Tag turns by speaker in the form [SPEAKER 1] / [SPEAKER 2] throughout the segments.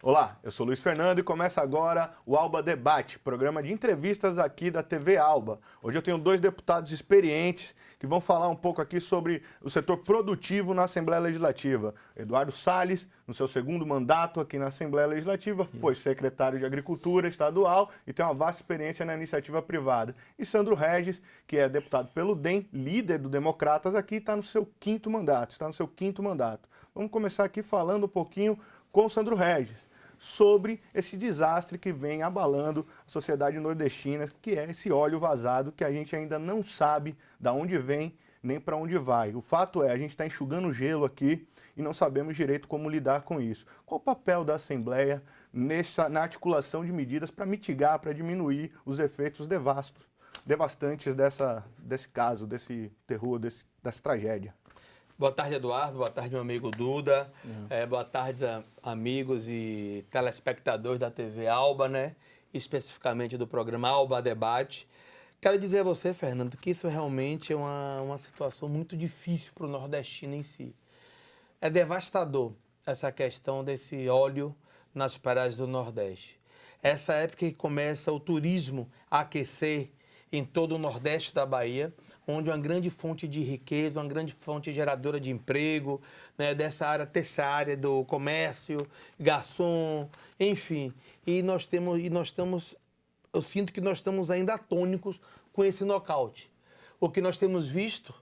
[SPEAKER 1] Olá, eu sou Luiz Fernando e começa agora o Alba Debate, programa de entrevistas aqui da TV Alba. Hoje eu tenho dois deputados experientes que vão falar um pouco aqui sobre o setor produtivo na Assembleia Legislativa. Eduardo Salles, no seu segundo mandato aqui na Assembleia Legislativa, foi secretário de Agricultura estadual e tem uma vasta experiência na iniciativa privada. E Sandro Regis, que é deputado pelo DEM, líder do Democratas aqui, está no seu quinto mandato. Vamos começar aqui falando um pouquinho com o Sandro Regis sobre esse desastre que vem abalando a sociedade nordestina, que é esse óleo vazado que a gente ainda não sabe de onde vem nem para onde vai. O fato é, a gente está enxugando gelo aqui e não sabemos direito como lidar com isso. Qual o papel da Assembleia na articulação de medidas para mitigar, para diminuir os efeitos devastantes desse caso, desse terror, dessa tragédia?
[SPEAKER 2] Boa tarde, Eduardo. Boa tarde, meu amigo Duda. Boa tarde, amigos e telespectadores da TV Alba, né? Especificamente do programa Alba Debate. Quero dizer a você, Fernando, que isso realmente é uma situação muito difícil para o nordestino em si. É devastador essa questão desse óleo nas praias do Nordeste. Essa época que começa o turismo a aquecer em todo o Nordeste da Bahia, onde uma grande fonte de riqueza, uma grande fonte geradora de emprego, né, dessa área terciária do comércio, garçom, enfim. Eu sinto que nós estamos ainda atônicos com esse nocaute. O que nós temos visto,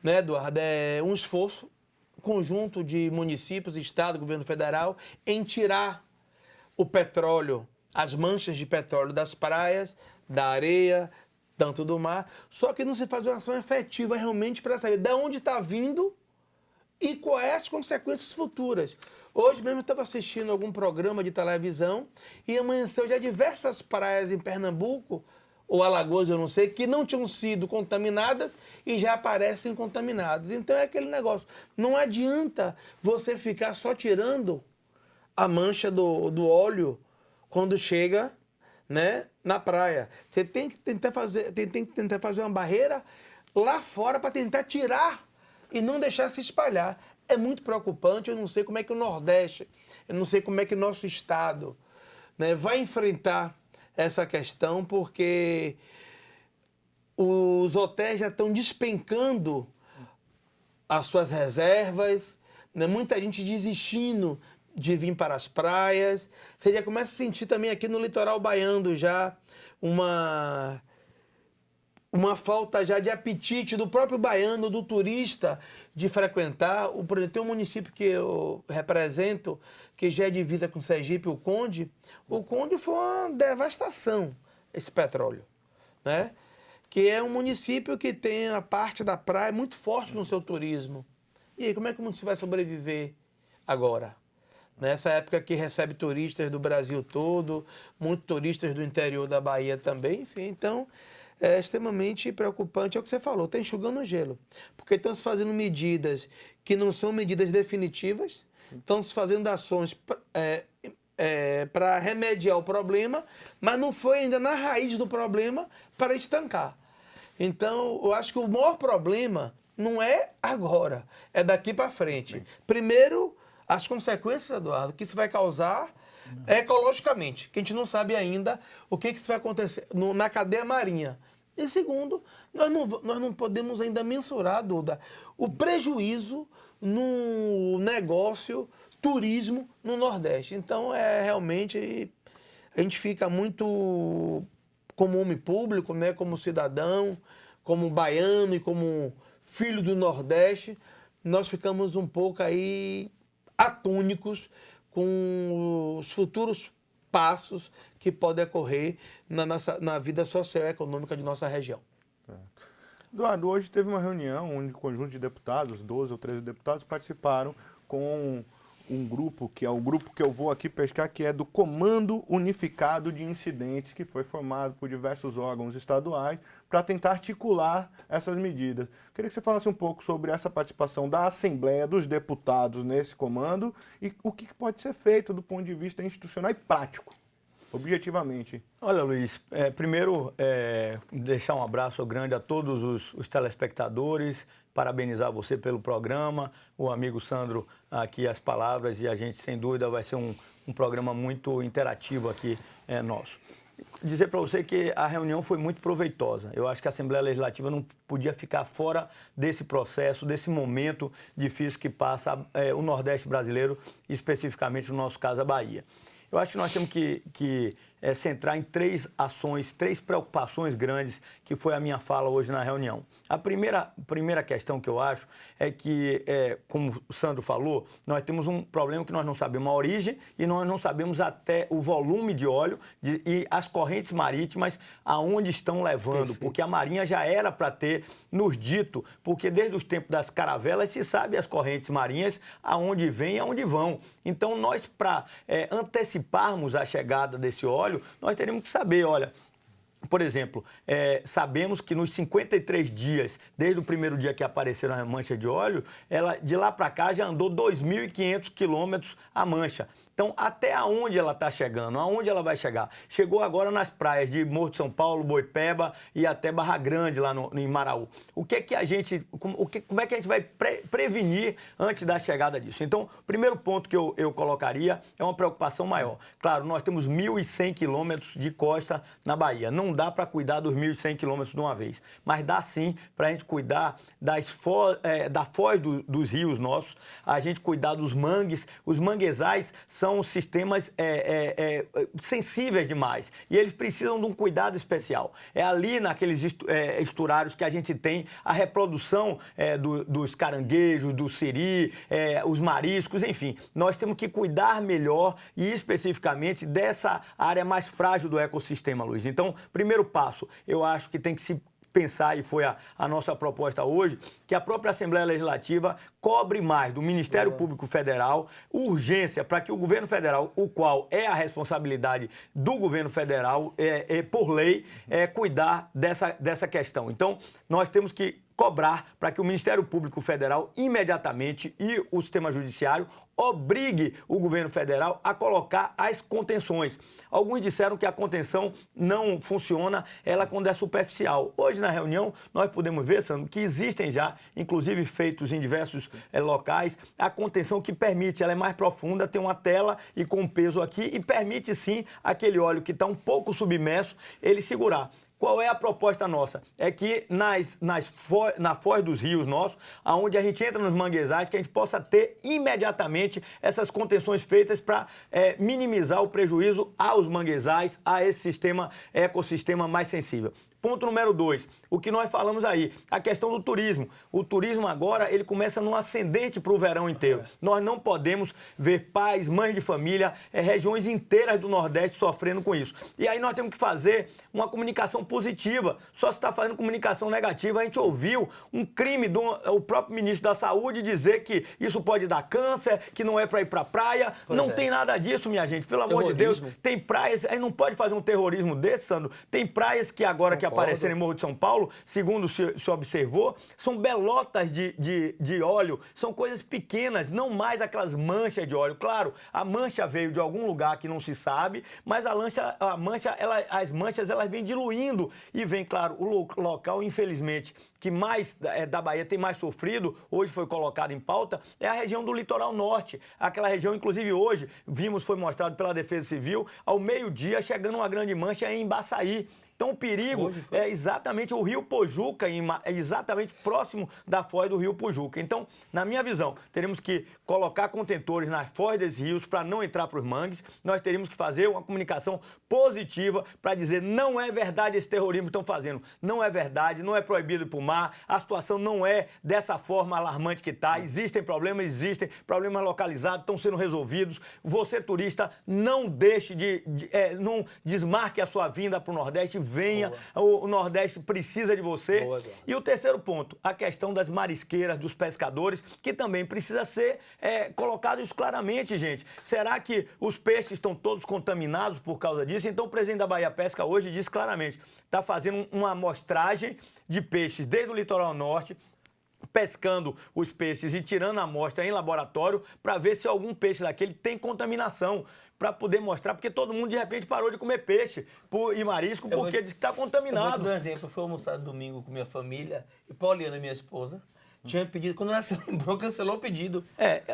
[SPEAKER 2] né, Eduardo, é um esforço conjunto de municípios, estado, governo federal, em tirar o petróleo, as manchas de petróleo das praias, da areia, tanto do mar, só que não se faz uma ação efetiva realmente para saber de onde está vindo e quais as consequências futuras. Hoje mesmo eu estava assistindo algum programa de televisão e amanheceu já diversas praias em Pernambuco, ou Alagoas, eu não sei, que não tinham sido contaminadas e já aparecem contaminadas. Então é aquele negócio, não adianta você ficar só tirando a mancha do óleo quando chega, né, na praia. Você tem que tentar fazer uma barreira lá fora para tentar tirar e não deixar se espalhar. É muito preocupante. Eu não sei como é que o Nordeste, eu não sei como é que nosso estado, né, vai enfrentar essa questão, porque os hotéis já estão despencando as suas reservas, né, muita gente desistindo de vir para as praias. Você já começa a sentir também aqui no litoral baiano já uma falta já de apetite do próprio baiano, do turista, de frequentar. Tem um município que eu represento, que já é divisa com Sergipe, o Conde. O Conde foi uma devastação, esse petróleo, né? Que é um município que tem a parte da praia muito forte no seu turismo. E aí, como é que o município vai sobreviver agora? Nessa época que recebe turistas do Brasil todo, muitos turistas do interior da Bahia também, enfim. Então, é extremamente preocupante, é o que você falou, está enxugando o gelo. Porque estão se fazendo medidas que não são medidas definitivas, estão se fazendo ações para remediar o problema, mas não foi ainda na raiz do problema para estancar. Então, eu acho que o maior problema não é agora, é daqui para frente. Primeiro, as consequências, Eduardo, que isso vai causar ecologicamente, que a gente não sabe ainda o que isso vai acontecer na cadeia marinha. E segundo, nós não podemos ainda mensurar, Duda, o prejuízo no negócio turismo no Nordeste. Então, realmente, a gente fica muito como homem público, né, como cidadão, como baiano e como filho do Nordeste, nós ficamos um pouco aí atônicos com os futuros passos que podem ocorrer na vida social e econômica de nossa região.
[SPEAKER 1] Eduardo, hoje teve uma reunião onde um conjunto de deputados, 12 ou 13 deputados, participaram com um grupo, que é o grupo que eu vou aqui pescar, que é do Comando Unificado de Incidentes, que foi formado por diversos órgãos estaduais para tentar articular essas medidas. Queria que você falasse um pouco sobre essa participação da Assembleia, dos deputados nesse comando e o que pode ser feito do ponto de vista institucional e prático. objetivamente?
[SPEAKER 3] Olha, Luiz, primeiro deixar um abraço grande a todos os telespectadores, parabenizar você pelo programa, o amigo Sandro aqui as palavras, e a gente, sem dúvida, vai ser um programa muito interativo aqui nosso. Dizer para você que a reunião foi muito proveitosa. Eu acho que a Assembleia Legislativa não podia ficar fora desse processo, desse momento difícil que passa o Nordeste brasileiro, especificamente no nosso caso a Bahia. Eu acho que nós temos que centrar em 3 ações, 3 preocupações grandes, que foi a minha fala hoje na reunião. A primeira questão que eu acho é que, como o Sandro falou, nós temos um problema que nós não sabemos a origem e nós não sabemos até o volume de óleo e as correntes marítimas aonde estão levando, perfeito, porque a Marinha já era para ter nos dito, porque desde os tempos das caravelas se sabe as correntes marinhas aonde vêm e aonde vão. Então nós, para anteciparmos a chegada desse óleo, nós teríamos que saber, olha, por exemplo, sabemos que nos 53 dias, desde o primeiro dia que apareceram as manchas de óleo, ela de lá para cá já andou 2.500 quilômetros a mancha. Então, até aonde ela está chegando? Aonde ela vai chegar? Chegou agora nas praias de Morro de São Paulo, Boipeba e até Barra Grande, lá em Maraú. Como é que a gente vai prevenir antes da chegada disso? Então, o primeiro ponto que eu colocaria é uma preocupação maior. Claro, nós temos 1.100 quilômetros de costa na Bahia. Não dá para cuidar dos 1.100 quilômetros de uma vez, mas dá sim para a gente cuidar da foz dos rios nossos, a gente cuidar dos mangues. Os manguezais são sistemas sensíveis demais e eles precisam de um cuidado especial. É ali naqueles estuários que a gente tem a reprodução dos caranguejos, do siri, os mariscos, enfim. Nós temos que cuidar melhor e especificamente dessa área mais frágil do ecossistema, Luiz. Então, primeiro passo, eu acho que tem que se pensar, e foi a nossa proposta hoje, que a própria Assembleia Legislativa cobre mais do Ministério Público Federal urgência para que o governo federal, o qual é a responsabilidade do governo federal, por lei, cuidar dessa questão. Então, nós temos que cobrar para que o Ministério Público Federal imediatamente e o sistema judiciário obrigue o governo federal a colocar as contenções. Alguns disseram que a contenção não funciona, ela quando é superficial. Hoje na reunião nós podemos ver, Sandro, que existem já, inclusive feitos em diversos locais, a contenção que permite, ela é mais profunda, tem uma tela e com peso aqui e permite sim aquele óleo que está um pouco submerso, ele segurar. Qual é a proposta nossa? É que na foz dos rios nossos, aonde a gente entra nos manguezais, que a gente possa ter imediatamente essas contenções feitas para minimizar o prejuízo aos manguezais, a esse ecossistema mais sensível. Ponto número 2, o que nós falamos aí, a questão do turismo. O turismo agora, ele começa num ascendente para o verão inteiro. Nós não podemos ver pais, mães de família, regiões inteiras do Nordeste sofrendo com isso. E aí nós temos que fazer uma comunicação positiva. Só se está fazendo comunicação negativa. A gente ouviu um crime do próprio ministro da Saúde dizer que isso pode dar câncer, que não é para ir para a praia. Não tem nada disso, minha gente. Pelo amor de Deus, tem praias, aí não pode fazer um terrorismo desse, Sandro. Tem praias que agora que apareceram em Morro de São Paulo, segundo se observou, são belotas de óleo, são coisas pequenas, não mais aquelas manchas de óleo. Claro, a mancha veio de algum lugar que não se sabe, mas as manchas elas vêm diluindo e vem, claro, o local, infelizmente, que mais da Bahia tem mais sofrido, hoje foi colocado em pauta, é a região do litoral norte. Aquela região, inclusive hoje, vimos, foi mostrado pela Defesa Civil, ao meio-dia, chegando uma grande mancha em Embaçaí. Então o perigo é exatamente o Rio Pojuca, exatamente próximo da foz do Rio Pojuca. Então, na minha visão, teremos que colocar contentores nas foz desses rios para não entrar para os mangues. Nós teríamos que fazer uma comunicação positiva para dizer não é verdade esse terrorismo que estão fazendo. Não é verdade, não é proibido ir para o mar, a situação não é dessa forma alarmante que está. Existem problemas localizados, estão sendo resolvidos. Você, turista, não deixe não desmarque a sua vinda para o Nordeste. Venha, o Nordeste precisa de você. E o terceiro ponto, a questão das marisqueiras, dos pescadores, que também precisa ser colocado isso claramente, gente. Será que os peixes estão todos contaminados por causa disso? Então o presidente da Bahia Pesca hoje disse claramente, está fazendo uma amostragem de peixes desde o litoral norte, pescando os peixes e tirando a amostra em laboratório para ver se algum peixe daquele tem contaminação. para poder mostrar, porque todo mundo de repente parou de comer peixe e marisco porque diz que está
[SPEAKER 2] Eu vou te
[SPEAKER 3] contaminado.
[SPEAKER 2] dar um exemplo. Eu fui almoçar domingo com minha família e Pauliana, minha esposa, tinha pedido. Quando ela se lembrou, cancelou o pedido.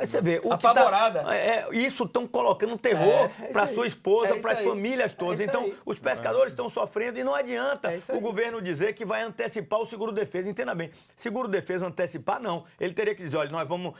[SPEAKER 3] Você vê.
[SPEAKER 2] Apavorada.
[SPEAKER 3] Isso estão colocando terror
[SPEAKER 2] É isso
[SPEAKER 3] para
[SPEAKER 2] aí.
[SPEAKER 3] sua esposa,
[SPEAKER 2] É isso
[SPEAKER 3] para as
[SPEAKER 2] aí.
[SPEAKER 3] famílias todas.
[SPEAKER 2] É isso
[SPEAKER 3] Então,
[SPEAKER 2] aí.
[SPEAKER 3] os pescadores estão sofrendo e não adianta
[SPEAKER 2] É isso
[SPEAKER 3] o
[SPEAKER 2] aí.
[SPEAKER 3] governo dizer que vai antecipar o seguro-defesa. Entenda bem, seguro-defesa antecipar, não. Ele teria que dizer, olha, nós vamos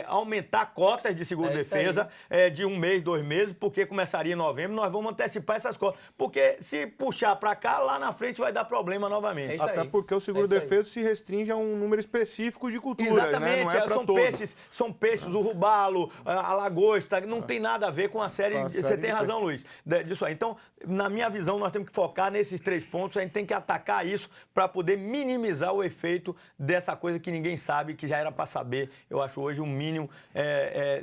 [SPEAKER 3] aumentar cotas de seguro-defesa de 1 mês, 2 meses, porque começaria em novembro, nós vamos antecipar essas cotas. Porque se puxar para cá, lá na frente vai dar problema novamente.
[SPEAKER 2] É isso
[SPEAKER 1] Até
[SPEAKER 2] aí.
[SPEAKER 1] porque o seguro-defesa se restringe a um número específico de culturas, né? Não é para todos.
[SPEAKER 3] São peixes, o robalo, a lagosta, não tem nada a ver com a série.
[SPEAKER 1] Com a
[SPEAKER 3] Você
[SPEAKER 1] série
[SPEAKER 3] tem
[SPEAKER 1] de
[SPEAKER 3] razão, Luiz, disso aí. Então, na minha visão, nós temos que focar nesses 3 pontos, a gente tem que atacar isso para poder minimizar o efeito dessa coisa que ninguém sabe, que já era para saber. Eu acho hoje um mínimo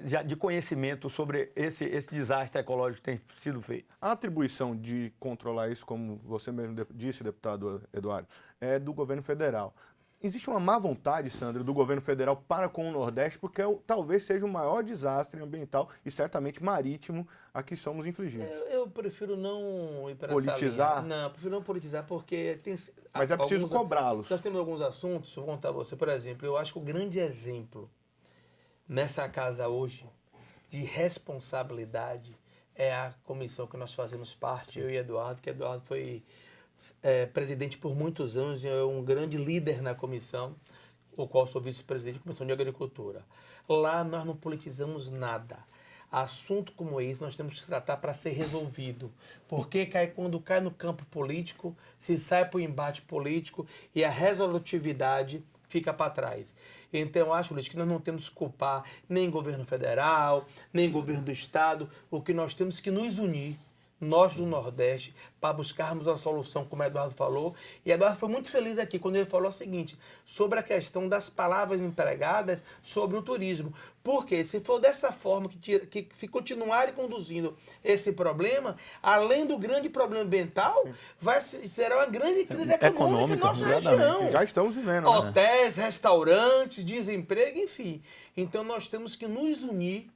[SPEAKER 3] já de conhecimento sobre esse desastre ecológico que tem sido feito.
[SPEAKER 1] A atribuição de controlar isso, como você mesmo disse, deputado Eduardo, é do governo federal. Existe uma má vontade, Sandra, do governo federal para com o Nordeste, porque talvez seja o maior desastre ambiental e certamente marítimo a que somos infligidos.
[SPEAKER 2] Eu prefiro não ir para
[SPEAKER 1] Politizar?
[SPEAKER 2] essa linha. Não, eu prefiro não politizar porque tem...
[SPEAKER 1] Mas é preciso cobrá-los.
[SPEAKER 2] Nós temos alguns assuntos, eu vou contar a você. Por exemplo, eu acho que o grande exemplo nessa casa hoje de responsabilidade é a comissão que nós fazemos parte, eu e Eduardo, que Eduardo foi presidente por muitos anos e é um grande líder na comissão, o qual sou vice-presidente da Comissão de Agricultura. Lá nós não politizamos nada. Assunto como esse nós temos que tratar para ser resolvido. Porque quando cai no campo político, se sai para o embate político e a resolutividade fica para trás. Então, eu acho, Luiz, que nós não temos que culpar nem governo federal, nem governo do Estado. O que nós temos que nos unir, nós do Nordeste, para buscarmos a solução, como o Eduardo falou. E Eduardo foi muito feliz aqui quando ele falou o seguinte, sobre a questão das palavras empregadas sobre o turismo. Porque se for dessa forma, que se continuarem conduzindo esse problema, além do grande problema ambiental, será uma grande crise econômica em nossa região.
[SPEAKER 1] Já estamos vivendo, né?
[SPEAKER 2] Hotéis, restaurantes, desemprego, enfim. Então nós temos que nos unir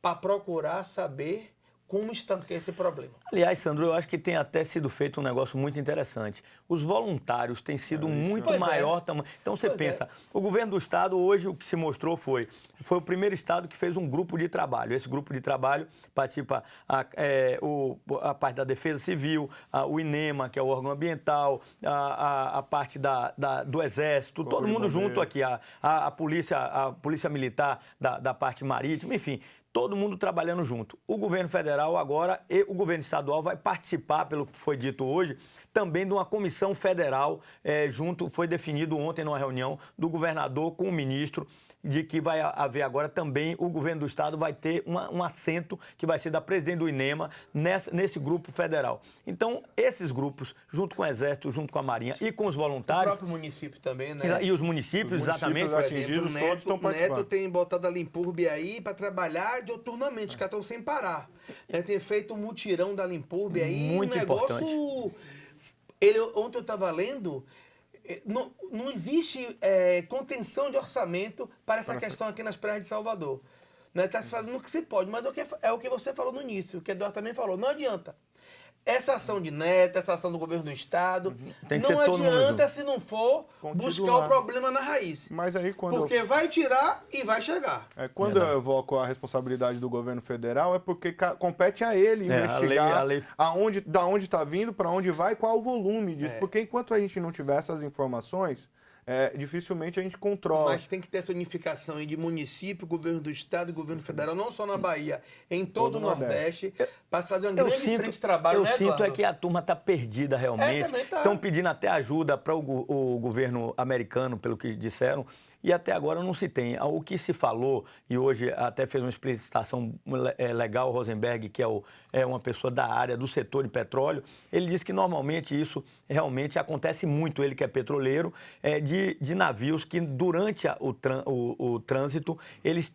[SPEAKER 2] para procurar saber como está esse problema.
[SPEAKER 3] Aliás, Sandro, eu acho que tem até sido feito um negócio muito interessante. Os voluntários têm sido muito maior tamanho. Então você pensa, o governo do estado hoje o que se mostrou foi o primeiro estado que fez um grupo de trabalho. Esse grupo de trabalho participa a parte da Defesa Civil, o INEMA, que é o órgão ambiental, a parte do Exército, todo mundo junto aqui, a polícia Militar da parte marítima, enfim. Todo mundo trabalhando junto. O governo federal agora e o governo estadual vai participar, pelo que foi dito hoje, também de uma comissão federal, foi definido ontem numa reunião do governador com o ministro, de que vai haver agora também, o governo do estado vai ter um assento que vai ser da presidente do INEMA nesse grupo federal. Então, esses grupos, junto com o Exército, junto com a Marinha e com os voluntários...
[SPEAKER 2] O próprio município também, né?
[SPEAKER 3] E os municípios, exatamente.
[SPEAKER 1] Atingidos, todos estão participando.
[SPEAKER 2] O Neto tem botado a Limpurbe aí para trabalhar dioturnamente, os caras estão sem parar. Ele tem feito um mutirão da Limpurbe aí.
[SPEAKER 3] Muito importante.
[SPEAKER 2] Ontem eu estava lendo... Não existe contenção de orçamento para essa questão aqui nas praias de Salvador. Está se fazendo o que se pode, mas é o que você falou no início, o que Eduardo também falou. Não adianta. Essa ação de Neto, essa ação do governo do estado, não adianta se não for buscar o problema na raiz.
[SPEAKER 1] Mas aí
[SPEAKER 2] porque vai tirar e vai chegar.
[SPEAKER 1] Quando eu evoco a responsabilidade do governo federal, é porque compete a ele investigar da onde está vindo, para onde vai, qual o volume disso. Porque enquanto a gente não tiver essas informações, dificilmente a gente controla.
[SPEAKER 2] Mas tem que ter essa unificação aí de município, governo do estado e governo federal, não só na Bahia, em todo o Nordeste, para fazer uma grande frente de trabalho.
[SPEAKER 3] Eu sinto que a turma está perdida realmente. Estão pedindo até ajuda para o governo americano, pelo que disseram, e até agora não se tem. O que se falou, e hoje até fez uma explicitação legal, o Rosenberg, que é uma pessoa da área, do setor de petróleo, ele disse que normalmente isso realmente acontece muito, ele que é petroleiro, de navios que, durante o trânsito, eles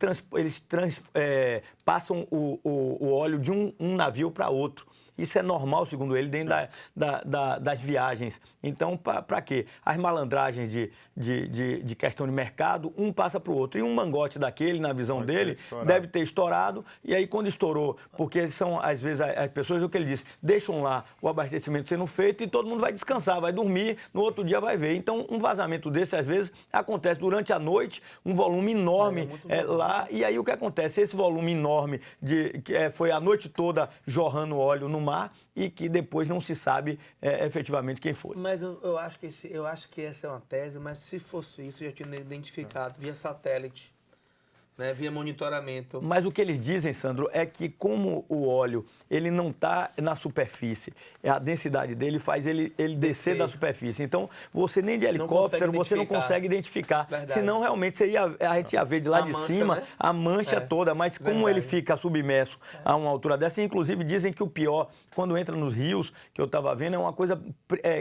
[SPEAKER 3] passam o óleo de um navio para outro. Isso é normal, segundo ele, dentro das viagens. Então, para quê? As malandragens de questão de mercado, um passa para o outro. E um mangote daquele, na visão dele, deve ter estourado. E aí, quando estourou, porque são, às vezes, as pessoas, o que ele disse, deixam lá o abastecimento sendo feito e todo mundo vai descansar, vai dormir, no outro dia vai ver. Então, um vazamento desse, às vezes, acontece durante a noite, um volume enorme lá. E aí, o que acontece? Esse volume enorme que foi a noite toda jorrando óleo no mar e que depois não se sabe efetivamente quem foi.
[SPEAKER 2] Mas eu acho que essa é uma tese, mas se fosse isso, já tinha identificado via satélite, né, via monitoramento.
[SPEAKER 3] Mas o que eles dizem, Sandro, é que como o óleo ele não está na superfície, a densidade dele faz ele descer da superfície. Então, você nem de helicóptero, você não consegue identificar.
[SPEAKER 2] Verdade.
[SPEAKER 3] Senão, realmente, a gente ia ver de lá de cima, né? A mancha toda. Mas como ele fica submerso a uma altura dessa, inclusive dizem que o pior, quando entra nos rios, que eu estava vendo, é uma coisa,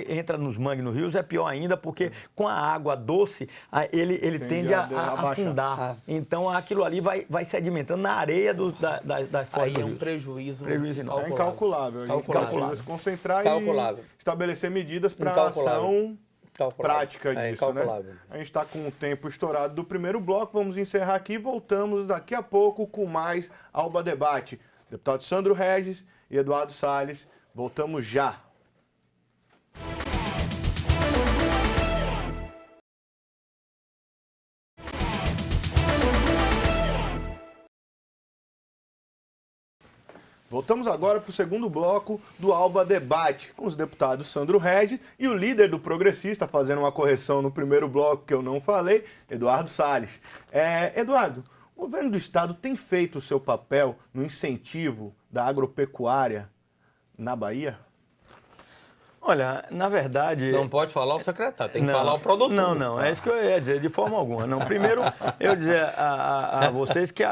[SPEAKER 3] entra nos mangues, nos rios, é pior ainda, porque com a água doce, ele tende a afundar. Então, aquilo ali vai sedimentando na areia das
[SPEAKER 2] Aí é um prejuízo
[SPEAKER 3] enorme.
[SPEAKER 1] É incalculável. A gente precisa se concentrar e estabelecer medidas para a ação prática disso, né? A gente está com o tempo estourado do primeiro bloco, vamos encerrar aqui e voltamos daqui a pouco com mais Alba Debate. Deputado Sandro Regis e Eduardo Salles, voltamos já. Voltamos agora para o segundo bloco do Alba Debate, com os deputados Sandro Regis e o líder do Progressista, fazendo uma correção no primeiro bloco que eu não falei, Eduardo Salles. Eduardo, o governo do Estado tem feito o seu papel no incentivo da agropecuária na Bahia?
[SPEAKER 3] Olha, na verdade...
[SPEAKER 2] Não pode falar o secretário, tem que falar o produtor.
[SPEAKER 3] Não, é isso que eu ia dizer, de forma alguma. Não, primeiro, eu dizer a vocês que,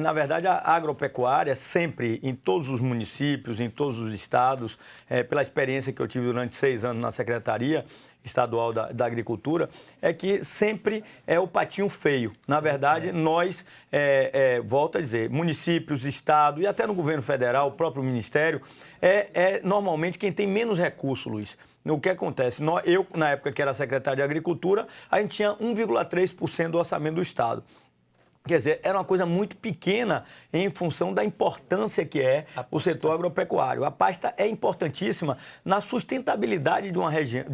[SPEAKER 3] na verdade, a agropecuária sempre, em todos os municípios, em todos os estados, pela experiência que eu tive durante 6 anos na Secretaria Estadual da Agricultura, é que sempre é o patinho feio. Na verdade, nós, volto a dizer, municípios, estado e até no governo federal, o próprio ministério, normalmente quem tem menos recursos, Luiz. O que acontece? Eu, na época que era secretário de Agricultura, a gente tinha 1,3% do orçamento do Estado. Quer dizer, era uma coisa muito pequena em função da importância que é o setor agropecuário. A pasta é importantíssima na sustentabilidade de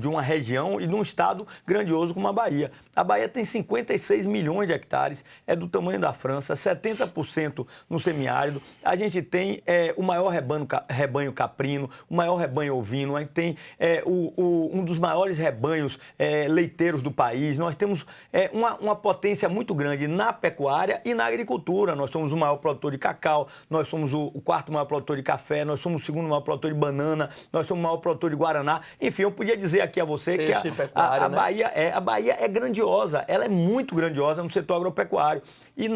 [SPEAKER 3] uma região e de um estado grandioso como a Bahia. A Bahia tem 56 milhões de hectares, é do tamanho da França, 70% no semiárido. A gente tem o maior rebanho caprino, o maior rebanho ovino, a gente tem um dos maiores rebanhos leiteiros do país. Nós temos uma potência muito grande na pecuária e na agricultura. Nós somos o maior produtor de cacau, nós somos o 4º maior produtor de café, nós somos o 2º maior produtor de banana, nós somos o maior produtor de guaraná. Enfim, eu podia dizer aqui a você que a Bahia é grandiosa, ela é muito grandiosa no setor agropecuário. E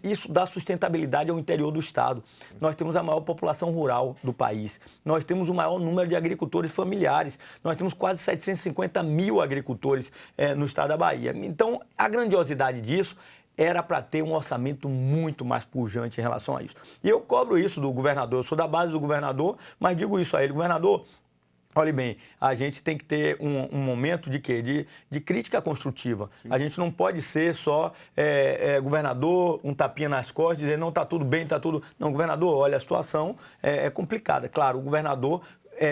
[SPEAKER 3] isso dá sustentabilidade ao interior do estado. Nós temos a maior população rural do país, nós temos o maior número de agricultores familiares, nós temos quase 750 mil agricultores no estado da Bahia. Então, a grandiosidade disso era para ter um orçamento muito mais pujante em relação a isso. E eu cobro isso do governador, eu sou da base do governador, mas digo isso a ele, governador, olhe bem, a gente tem que ter um momento de quê? De crítica construtiva. Sim. A gente não pode ser só governador, um tapinha nas costas, dizer não, está tudo bem, está tudo... Não, governador, olha, a situação é complicada. Claro, o governador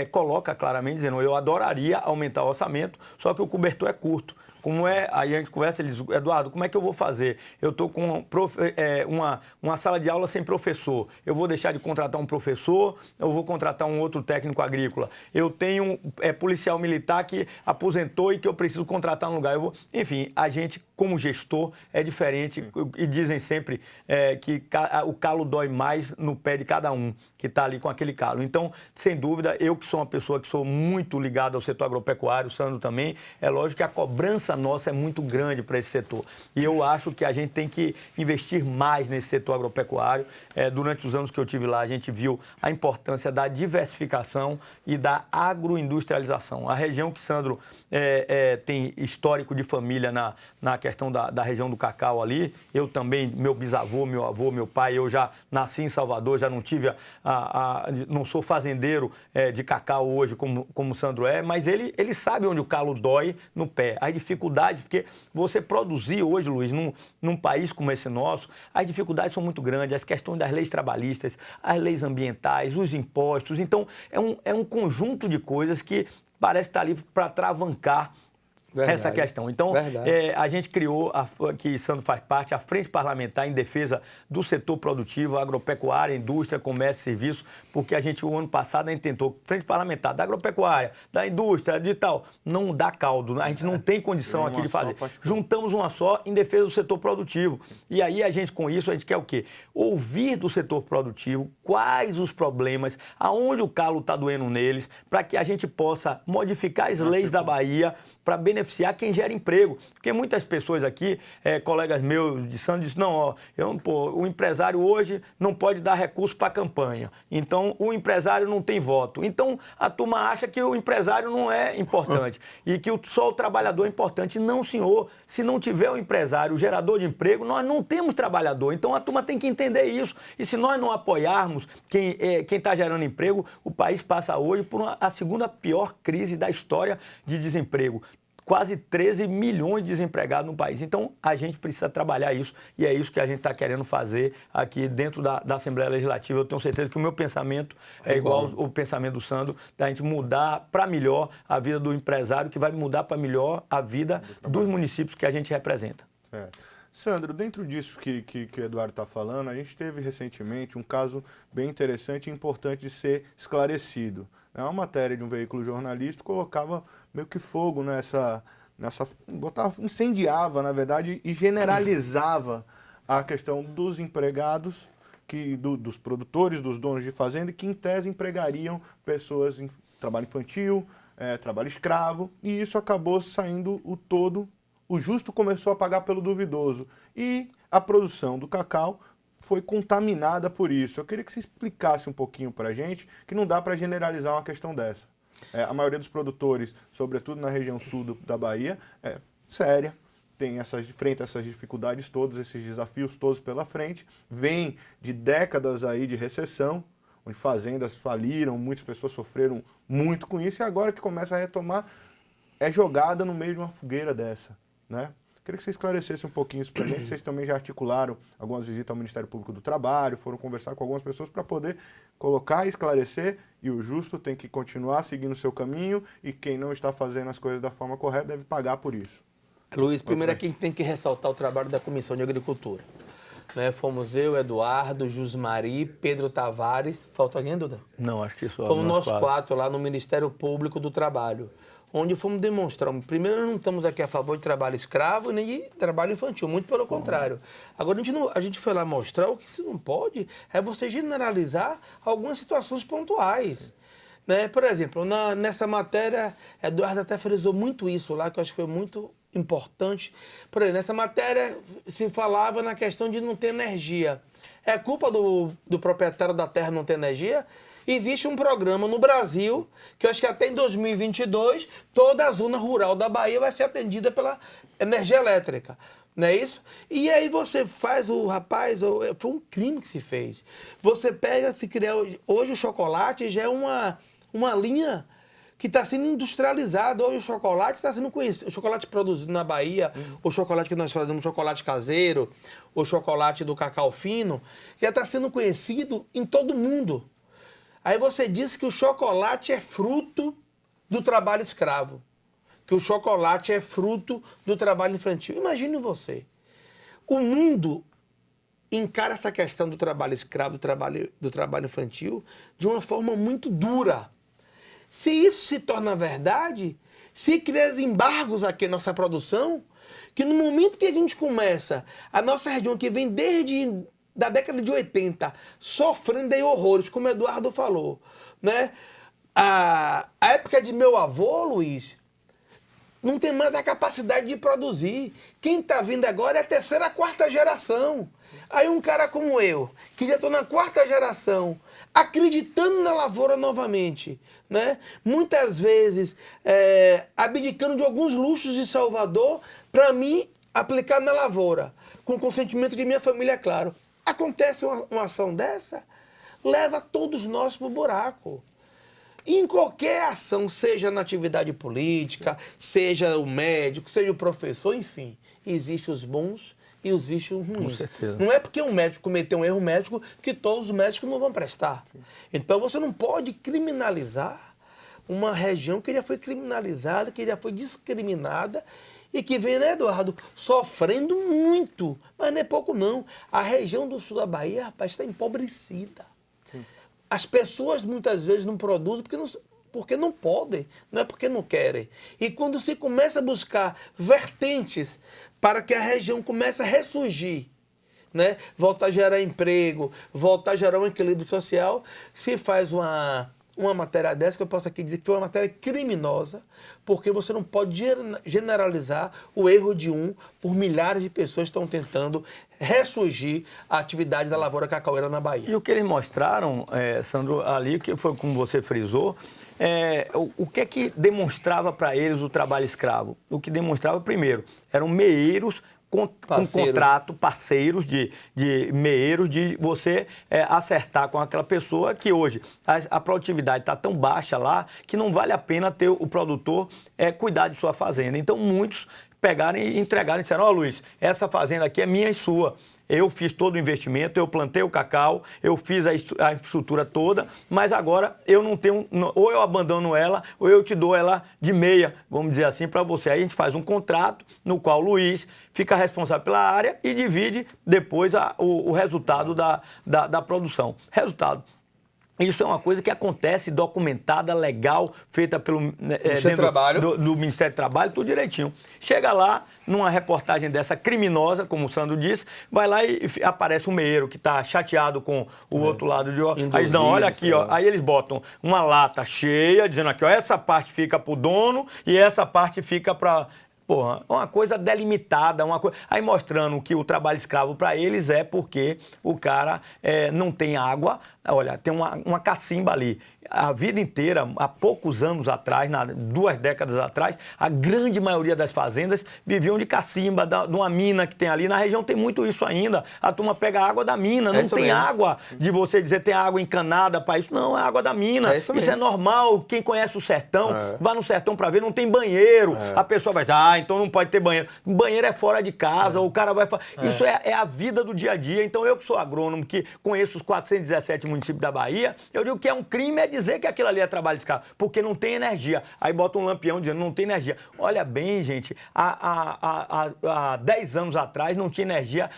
[SPEAKER 3] coloca claramente dizendo, eu adoraria aumentar o orçamento, só que o cobertor é curto. Aí a gente conversa, ele diz, Eduardo, como é que eu vou fazer? Eu estou com uma sala de aula sem professor. Eu vou deixar de contratar um professor, eu vou contratar um outro técnico agrícola. Eu tenho policial militar que aposentou e que eu preciso contratar um lugar. Enfim, a gente, como gestor, é diferente. E dizem sempre que o calo dói mais no pé de cada um que está ali com aquele calo. Então, sem dúvida, eu que sou uma pessoa que sou muito ligada ao setor agropecuário, o Sandro também, é lógico que a cobrança nossa é muito grande para esse setor. E eu acho que a gente tem que investir mais nesse setor agropecuário. Durante os anos que eu tive lá, a gente viu a importância da diversificação e da agroindustrialização. A região que Sandro tem histórico de família na questão da região do cacau ali, eu também, meu bisavô, meu avô, meu pai, eu já nasci em Salvador, já não tive não sou fazendeiro de cacau hoje como o Sandro mas ele sabe onde o calo dói no pé. As dificuldades, porque você produzir hoje, Luiz, num país como esse nosso, as dificuldades são muito grandes, as questões das leis trabalhistas, as leis ambientais, os impostos. Então, é um conjunto de coisas que parece estar ali para travancar essa questão. Então, a gente criou, que Sandro faz parte, a Frente Parlamentar em Defesa do Setor Produtivo, Agropecuária, Indústria, Comércio e Serviço, porque o ano passado, a gente tentou, Frente Parlamentar da Agropecuária, da Indústria, de tal, não dá caldo, a gente não tem condição aqui de fazer. Juntamos uma só em defesa do setor produtivo. E aí, com isso, a gente quer o quê? Ouvir do setor produtivo quais os problemas, aonde o calo está doendo neles, para que a gente possa modificar as leis da Bahia para beneficiar quem gera emprego. Porque muitas pessoas aqui, colegas meus de Santos, dizem, não, o empresário hoje não pode dar recurso para a campanha. Então, o empresário não tem voto. Então, a turma acha que o empresário não é importante e que só o trabalhador é importante. Não, senhor. Se não tiver o empresário, o gerador de emprego, nós não temos trabalhador. Então, a turma tem que entender isso. E se nós não apoiarmos quem está gerando emprego, o país passa hoje por a segunda pior crise da história de desemprego. Quase 13 milhões de desempregados no país. Então, a gente precisa trabalhar isso e é isso que a gente está querendo fazer aqui dentro da Assembleia Legislativa. Eu tenho certeza que o meu pensamento é igual ao pensamento do Sandro, da gente mudar para melhor a vida do empresário, que vai mudar para melhor a vida dos municípios que a gente representa.
[SPEAKER 1] Sandro, dentro disso que o Eduardo está falando, a gente teve recentemente um caso bem interessante e importante de ser esclarecido. Uma matéria de um veículo jornalístico colocava meio que fogo incendiava, na verdade, e generalizava a questão dos empregados, dos produtores, dos donos de fazenda, que em tese empregariam pessoas em trabalho infantil, trabalho escravo, e isso acabou saindo o justo começou a pagar pelo duvidoso. E a produção do cacau foi contaminada por isso. Eu queria que você explicasse um pouquinho para a gente que não dá para generalizar uma questão dessa. A maioria dos produtores, sobretudo na região sul da Bahia, é séria, tem frente a essas dificuldades todas, esses desafios todos pela frente, vem de décadas aí de recessão, onde fazendas faliram, muitas pessoas sofreram muito com isso, e agora que começa a retomar, é jogada no meio de uma fogueira dessa, né? Queria que você esclarecesse um pouquinho isso para a gente. Vocês também já articularam algumas visitas ao Ministério Público do Trabalho, foram conversar com algumas pessoas para poder colocar e esclarecer, e o justo tem que continuar seguindo o seu caminho, e quem não está fazendo as coisas da forma correta deve pagar por isso.
[SPEAKER 2] Luiz, primeiro aqui a gente tem que ressaltar o trabalho da Comissão de Agricultura. Fomos eu, Eduardo, Jusmari, Pedro Tavares. Falta alguém, Duda?
[SPEAKER 3] Não, acho que só.
[SPEAKER 2] Fomos nós quatro lá no Ministério Público do Trabalho, onde fomos demonstrar. Primeiro, nós não estamos aqui a favor de trabalho escravo nem de trabalho infantil, muito pelo contrário. Agora, a gente foi lá mostrar o que se não pode é você generalizar algumas situações pontuais. Por exemplo, nessa matéria, Eduardo até frisou muito isso lá, que eu acho que foi muito importante. Por exemplo, nessa matéria se falava na questão de não ter energia. É culpa do proprietário da terra não ter energia? Existe um programa no Brasil, que eu acho que até em 2022, toda a zona rural da Bahia vai ser atendida pela energia elétrica. Não é isso? E aí você faz foi um crime que se fez. Você se cria, hoje o chocolate já é uma linha que está sendo industrializada. Hoje o chocolate está sendo conhecido. O chocolate produzido na Bahia, o chocolate que nós fazemos, chocolate caseiro, o chocolate do cacau fino, já está sendo conhecido em todo mundo. Aí você disse que o chocolate é fruto do trabalho escravo, que o chocolate é fruto do trabalho infantil. Imagine você, o mundo encara essa questão do trabalho escravo, do trabalho infantil, de uma forma muito dura. Se isso se torna verdade, se cria embargos aqui na nossa produção, que no momento que a gente começa, a nossa região que vem da década de 80, sofrendo aí horrores, como o Eduardo falou, A época de meu avô, Luiz, não tem mais a capacidade de produzir. Quem está vindo agora é a terceira, a quarta geração. Aí um cara como eu, que já estou na quarta geração, acreditando na lavoura novamente, né? Muitas vezes abdicando de alguns luxos de Salvador para mim aplicar na lavoura, com o consentimento de minha família, é claro. Acontece uma ação dessa, leva todos nós para o buraco. Em qualquer ação, seja na atividade política, seja o médico, seja o professor, enfim, existem os bons e existe o ruim.
[SPEAKER 3] Com certeza.
[SPEAKER 2] Não é porque um médico cometeu um erro médico que todos os médicos não vão prestar. Sim. Então você não pode criminalizar uma região que já foi criminalizada, que já foi discriminada e que vem, né, Eduardo, sofrendo muito. Mas não é pouco não. A região do sul da Bahia, rapaz, está empobrecida. Sim. As pessoas muitas vezes não produzem porque não podem, não é porque não querem. E quando se começa a buscar vertentes para que a região comece a ressurgir, né? Voltar a gerar emprego, voltar a gerar um equilíbrio social, se faz uma matéria dessa, que eu posso aqui dizer que foi uma matéria criminosa, porque você não pode generalizar o erro de por milhares de pessoas que estão tentando ressurgir a atividade da lavoura cacaueira na Bahia.
[SPEAKER 3] E o que eles mostraram, Sandro, ali, que foi como você frisou, o que é que demonstrava para eles o trabalho escravo? O que demonstrava, primeiro, eram meeiros com contrato, parceiros de meeiros, de você acertar com aquela pessoa que hoje a produtividade está tão baixa lá que não vale a pena ter o produtor cuidar de sua fazenda. Então, muitos pegaram e entregaram e disseram, ó, Luiz, essa fazenda aqui é minha e sua. Eu fiz todo o investimento, eu plantei o cacau, eu fiz a infraestrutura toda, mas agora eu não tenho, ou eu abandono ela, ou eu te dou ela de meia, vamos dizer assim, para você. Aí a gente faz um contrato no qual o Luiz fica responsável pela área e divide depois o resultado da produção. Resultado. Isso é uma coisa que acontece, documentada, legal, feita pelo do Ministério do Trabalho, tudo direitinho. Chega lá, numa reportagem dessa criminosa, como o Sandro disse, vai lá e aparece um meeiro que está chateado com o outro lado de... Aí não, olha aqui, ó, aí eles botam uma lata cheia, dizendo aqui, ó, essa parte fica para o dono e essa parte fica para... Porra, uma coisa delimitada, uma coisa... Aí mostrando que o trabalho escravo para eles é porque o cara não tem água. Olha, tem uma cacimba ali. A vida inteira, há poucos anos atrás, 2 décadas atrás, a grande maioria das fazendas viviam de cacimba, de uma mina que tem ali. Na região tem muito isso ainda. A turma pega a água da mina, não tem água de você dizer tem água encanada para isso. Não, é água da mina. Isso é normal. Quem conhece o sertão, vá no sertão para ver, não tem banheiro. A pessoa vai dizer, então não pode ter banheiro. Banheiro é fora de casa, o cara vai... Isso é a vida do dia a dia. Então eu que sou agrônomo, que conheço os 417 municípios da Bahia, eu digo que é um crime dizer que aquilo ali é trabalho escravo, porque não tem energia. Aí bota um lampião dizendo não tem energia. Olha bem, gente, há 10 anos atrás não tinha energia.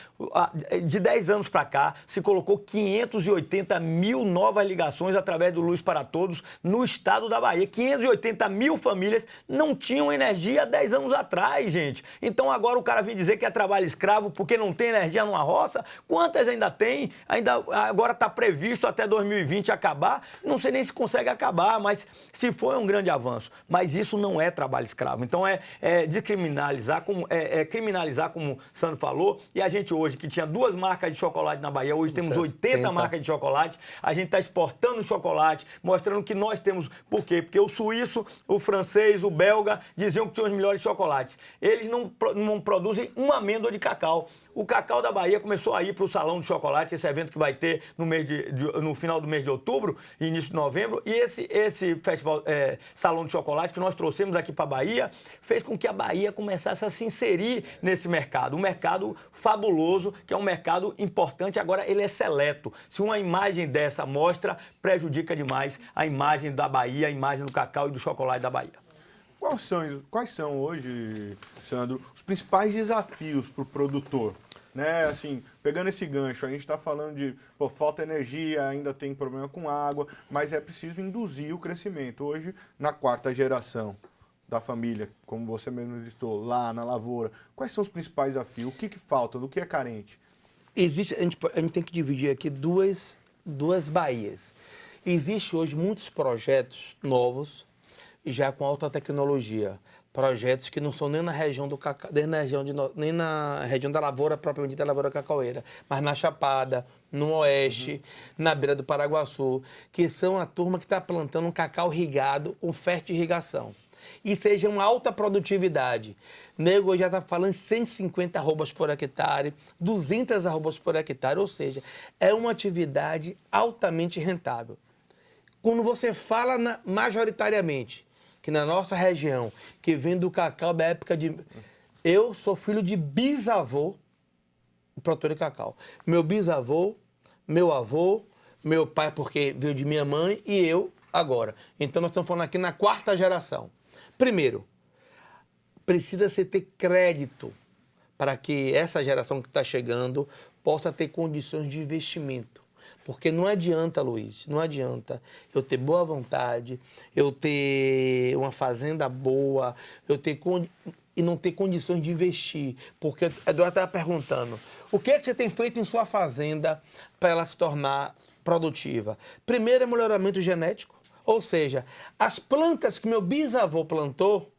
[SPEAKER 3] De 10 anos para cá, se colocou 580 mil novas ligações através do Luz para Todos no estado da Bahia. 580 mil famílias não tinham energia há 10 anos atrás, gente. Então agora o cara vem dizer que é trabalho escravo porque não tem energia numa roça. Quantas ainda tem? Agora está previsto até 2020 acabar. Não sei nem se consegue acabar, mas se for é um grande avanço. Mas isso não é trabalho escravo. Então descriminalizar, criminalizar, como o Sandro falou, e a gente hoje, que tinha 2 marcas de chocolate na Bahia, hoje temos 80 marcas de chocolate, a gente está exportando chocolate, mostrando que nós temos... Por quê? Porque o suíço, o francês, o belga diziam que tinham os melhores chocolates. Eles não produzem uma amêndoa de cacau. O cacau da Bahia começou a ir para o Salão de Chocolate, esse evento que vai ter no final do mês de outubro, início de novembro, e esse festival, Salão de Chocolate que nós trouxemos aqui para a Bahia, fez com que a Bahia começasse a se inserir nesse mercado. Um mercado fabuloso, que é um mercado importante, agora ele é seleto. Se uma imagem dessa mostra, prejudica demais a imagem da Bahia, a imagem do cacau e do chocolate da Bahia.
[SPEAKER 1] Quais são hoje, Sandro, os principais desafios para o produtor? Né, assim, pegando esse gancho, a gente está falando de falta de energia, ainda tem problema com água, mas é preciso induzir o crescimento. Hoje, na 4ª geração da família, como você mesmo citou, lá na lavoura, quais são os principais desafios? O que falta? Do que é carente?
[SPEAKER 2] A gente tem que dividir aqui duas Bahias. Existem hoje muitos projetos novos, já com alta tecnologia. projetos que não são nem na região do cacau, nem na região da lavoura propriamente da lavoura cacaueira, mas na Chapada, no Oeste, na beira do Paraguaçu, que são a turma que está plantando um cacau irrigado com fertirrigação. E seja uma alta produtividade. Nego já está falando em 150 arrobas por hectare, 200 arrobas por hectare, ou seja, é uma atividade altamente rentável. Quando você fala majoritariamente que na nossa região, que vem do cacau da época de... Eu sou filho de bisavô produtor de cacau. Meu bisavô, meu avô, meu pai, porque veio de minha mãe, e eu agora. Então nós estamos falando aqui na 4ª geração. Primeiro, precisa-se ter crédito para que essa geração que está chegando possa ter condições de investimento. Porque não adianta, Luiz, não adianta eu ter boa vontade, eu ter uma fazenda boa, e não ter condições de investir. Porque o Eduardo estava perguntando, o que é que você tem feito em sua fazenda para ela se tornar produtiva? Primeiro é melhoramento genético, ou seja, as plantas que meu bisavô plantou,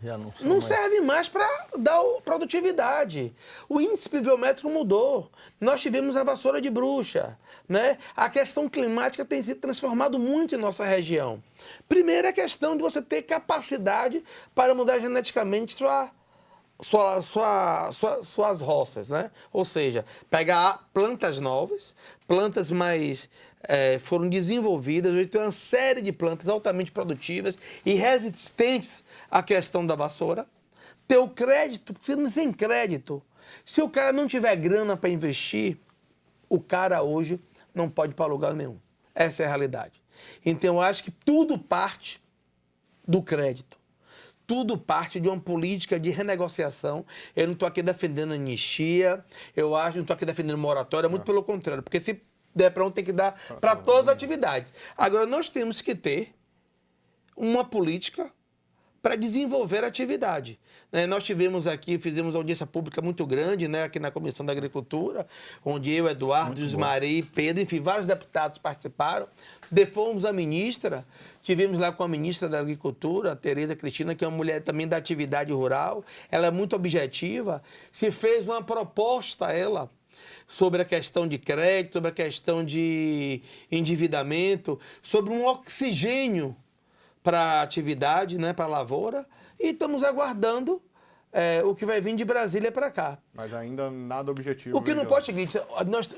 [SPEAKER 3] já
[SPEAKER 2] não serve mais para dar produtividade. O índice pluviométrico mudou. Nós tivemos a vassoura de bruxa, né? A questão climática tem se transformado muito em nossa região. Primeiro é a questão de você ter capacidade para mudar geneticamente suas roças, né? Ou seja, pegar plantas novas, plantas mais... foram desenvolvidas, hoje tem uma série de plantas altamente produtivas e resistentes à questão da vassoura. Ter o crédito, porque sem crédito, se o cara não tiver grana para investir, o cara hoje não pode ir para lugar nenhum. Essa é a realidade. Então eu acho que tudo parte do crédito. Tudo parte de uma política de renegociação. Eu não estou aqui defendendo anistia, não estou aqui defendendo moratória, muito pelo contrário, porque se der para um, tem que dar para todas as atividades. Agora, nós temos que ter uma política para desenvolver a atividade. Nós tivemos aqui, fizemos audiência pública muito grande, né, aqui na Comissão da Agricultura, onde eu, Eduardo, Ismari, Pedro, enfim, vários deputados participaram. Defomos a ministra, tivemos lá com a ministra da Agricultura, a Tereza Cristina, que é uma mulher também da atividade rural, ela é muito objetiva, se fez uma proposta, ela, sobre a questão de crédito, sobre a questão de endividamento, sobre um oxigênio para a atividade, né, para a lavoura, e estamos aguardando o que vai vir de Brasília para cá.
[SPEAKER 1] Mas ainda nada objetivo.
[SPEAKER 2] O que não pode, seguinte,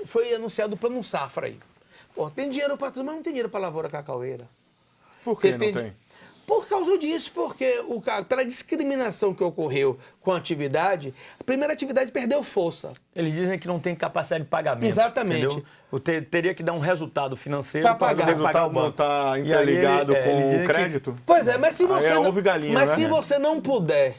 [SPEAKER 2] foi anunciado o Plano Safra aí. Pô, tem dinheiro para tudo, mas não tem dinheiro para a lavoura cacaueira.
[SPEAKER 1] Por que não tem?
[SPEAKER 2] Por causa disso, porque pela discriminação que ocorreu com a atividade, a primeira atividade perdeu força.
[SPEAKER 3] Eles dizem que não tem capacidade de pagamento.
[SPEAKER 2] Exatamente.
[SPEAKER 3] Teria que dar um resultado financeiro
[SPEAKER 2] para pagar.
[SPEAKER 1] O resultado não está interligado com o crédito?
[SPEAKER 2] Pois é, mas se você
[SPEAKER 1] você
[SPEAKER 2] não puder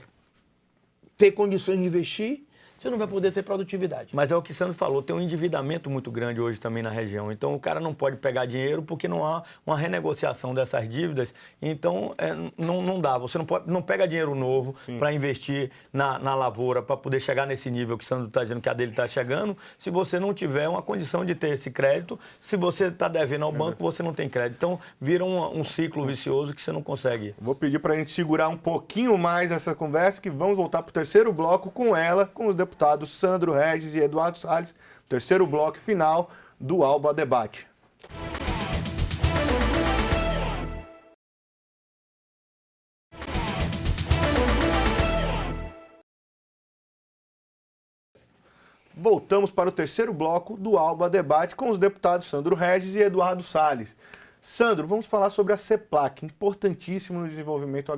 [SPEAKER 2] ter condições de investir, você não vai poder ter produtividade.
[SPEAKER 3] Mas é o que o Sandro falou, tem um endividamento muito grande hoje também na região. Então, o cara não pode pegar dinheiro porque não há uma renegociação dessas dívidas. Então, não dá. Você não pega dinheiro novo para investir na lavoura, para poder chegar nesse nível que o Sandro está dizendo que a dele está chegando, se você não tiver uma condição de ter esse crédito. Se você está devendo ao banco, você não tem crédito. Então, vira um ciclo vicioso que você não consegue.
[SPEAKER 1] Vou pedir para a gente segurar um pouquinho mais essa conversa, que vamos voltar para o terceiro bloco com ela, com os deputados Sandro Regis e Eduardo Salles, terceiro bloco final do Alba Debate. Voltamos para o terceiro bloco do Alba Debate com os deputados Sandro Regis e Eduardo Salles. Sandro, vamos falar sobre a CEPLAC, importantíssimo no desenvolvimento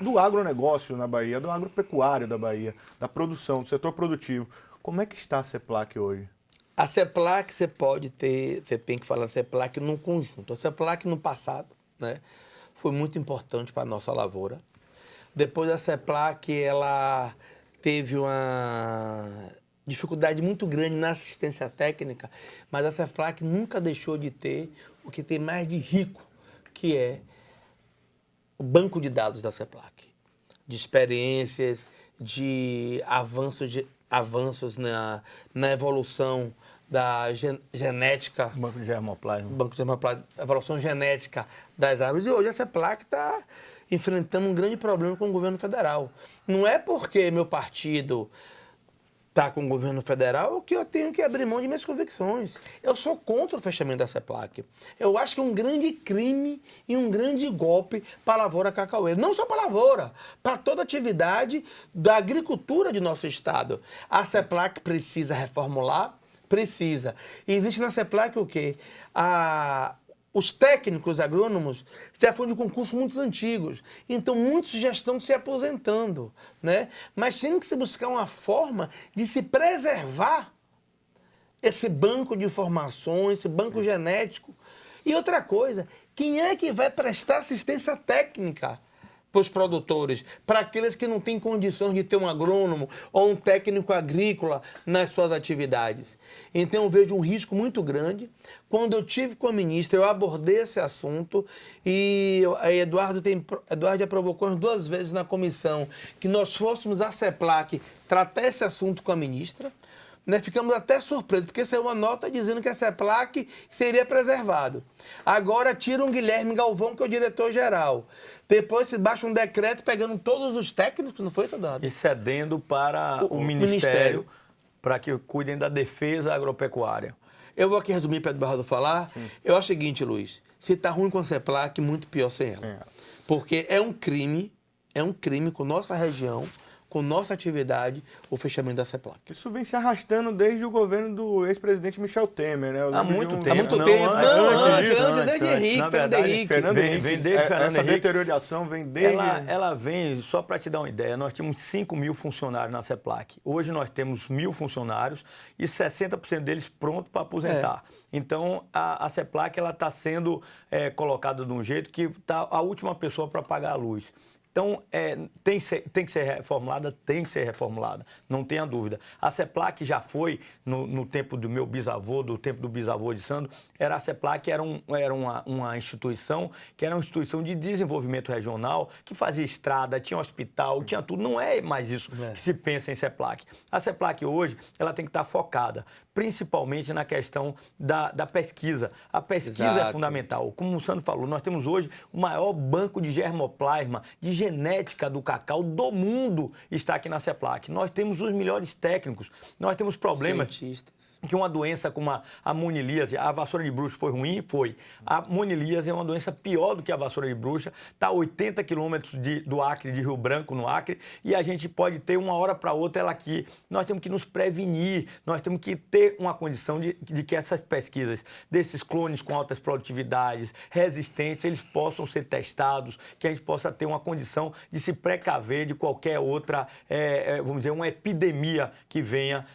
[SPEAKER 1] do agronegócio na Bahia, do agropecuário da Bahia, da produção, do setor produtivo. Como é que está a CEPLAC hoje?
[SPEAKER 2] A CEPLAC, você tem que falar CEPLAC num conjunto. A CEPLAC no passado, né, foi muito importante para a nossa lavoura. Depois a CEPLAC, ela teve uma dificuldade muito grande na assistência técnica, mas a CEPLAC nunca deixou de ter o que tem mais de rico, que é o banco de dados da CEPLAC, de experiências, de avanços na evolução da genética.
[SPEAKER 3] Banco de germoplasma.
[SPEAKER 2] Banco de germoplasma, evolução genética das árvores. E hoje a CEPLAC está enfrentando um grande problema com o governo federal. Não é porque meu partido está com o governo federal que eu tenho que abrir mão de minhas convicções. Eu sou contra o fechamento da CEPLAC. Eu acho que é um grande crime e um grande golpe para a lavoura cacaueira. Não só para a lavoura, para toda a atividade da agricultura de nosso estado. A CEPLAC precisa reformular? Precisa. E existe na CEPLAC o quê? Os técnicos agrônomos já foram de concursos muito antigos, então muitos já estão se aposentando, né? Mas tem que se buscar uma forma de se preservar esse banco de informações, esse banco genético. E outra coisa, quem é que vai prestar assistência técnica para os produtores, para aqueles que não têm condições de ter um agrônomo ou um técnico agrícola nas suas atividades? Então eu vejo um risco muito grande. Quando eu tive com a ministra, eu abordei esse assunto e a Eduardo já provocou umas 2 vezes na comissão que nós fôssemos à CEPLAC tratar esse assunto com a ministra. Né, ficamos até surpresos, porque saiu uma nota dizendo que a CEPLAC seria preservado. Agora tiram o Guilherme Galvão, que é o diretor-geral. Depois se baixa um decreto pegando todos os técnicos, não foi, Sadado?
[SPEAKER 3] E cedendo para o Ministério para que cuidem da defesa agropecuária.
[SPEAKER 2] Eu vou aqui resumir para o Eduardo falar. Sim. Eu acho o seguinte, Luiz, se está ruim com a CEPLAC, muito pior sem ela. Sim. Porque é um crime com nossa região, com nossa atividade, o fechamento da CEPLAC.
[SPEAKER 1] Isso vem se arrastando desde o governo do ex-presidente Michel Temer, né?
[SPEAKER 3] Há muito tempo.
[SPEAKER 2] Há muito tempo. Antes, desde Henrique, Fernando Henrique.
[SPEAKER 3] Vem desde Fernando
[SPEAKER 1] Essa
[SPEAKER 3] Henrique.
[SPEAKER 1] deterioração vem desde...
[SPEAKER 3] Ela vem, só para te dar uma ideia, nós tínhamos 5.000 funcionários na CEPLAC. Hoje nós temos 1.000 funcionários e 60% deles prontos para aposentar. Então, a CEPLAC está sendo colocada de um jeito que está a última pessoa para pagar a luz. Então, tem que ser reformulada, não tenha dúvida. A CEPLAC já foi, no tempo do meu bisavô, do tempo do bisavô de Sandro, a CEPLAC era uma instituição que era uma instituição de desenvolvimento regional, que fazia estrada, tinha hospital, tinha tudo. Não é mais isso que se pensa em CEPLAC. A CEPLAC hoje, ela tem que estar focada, principalmente na questão da pesquisa. A pesquisa é fundamental. Como o Sandro falou, nós temos hoje o maior banco de germoplasma, de genética do cacau do mundo está aqui na CEPLAC. Nós temos os melhores técnicos, nós temos problemas que uma doença como a monilíase, a vassoura de bruxa foi ruim? Foi. A monilíase é uma doença pior do que a vassoura de bruxa, está a 80 quilômetros do Acre, de Rio Branco, no Acre, e a gente pode ter uma hora para outra ela aqui. Nós temos que nos prevenir, nós temos que ter uma condição de que essas pesquisas desses clones com altas produtividades, resistentes, eles possam ser testados, que a gente possa ter uma condição de se precaver de qualquer outra, vamos dizer, uma epidemia que venha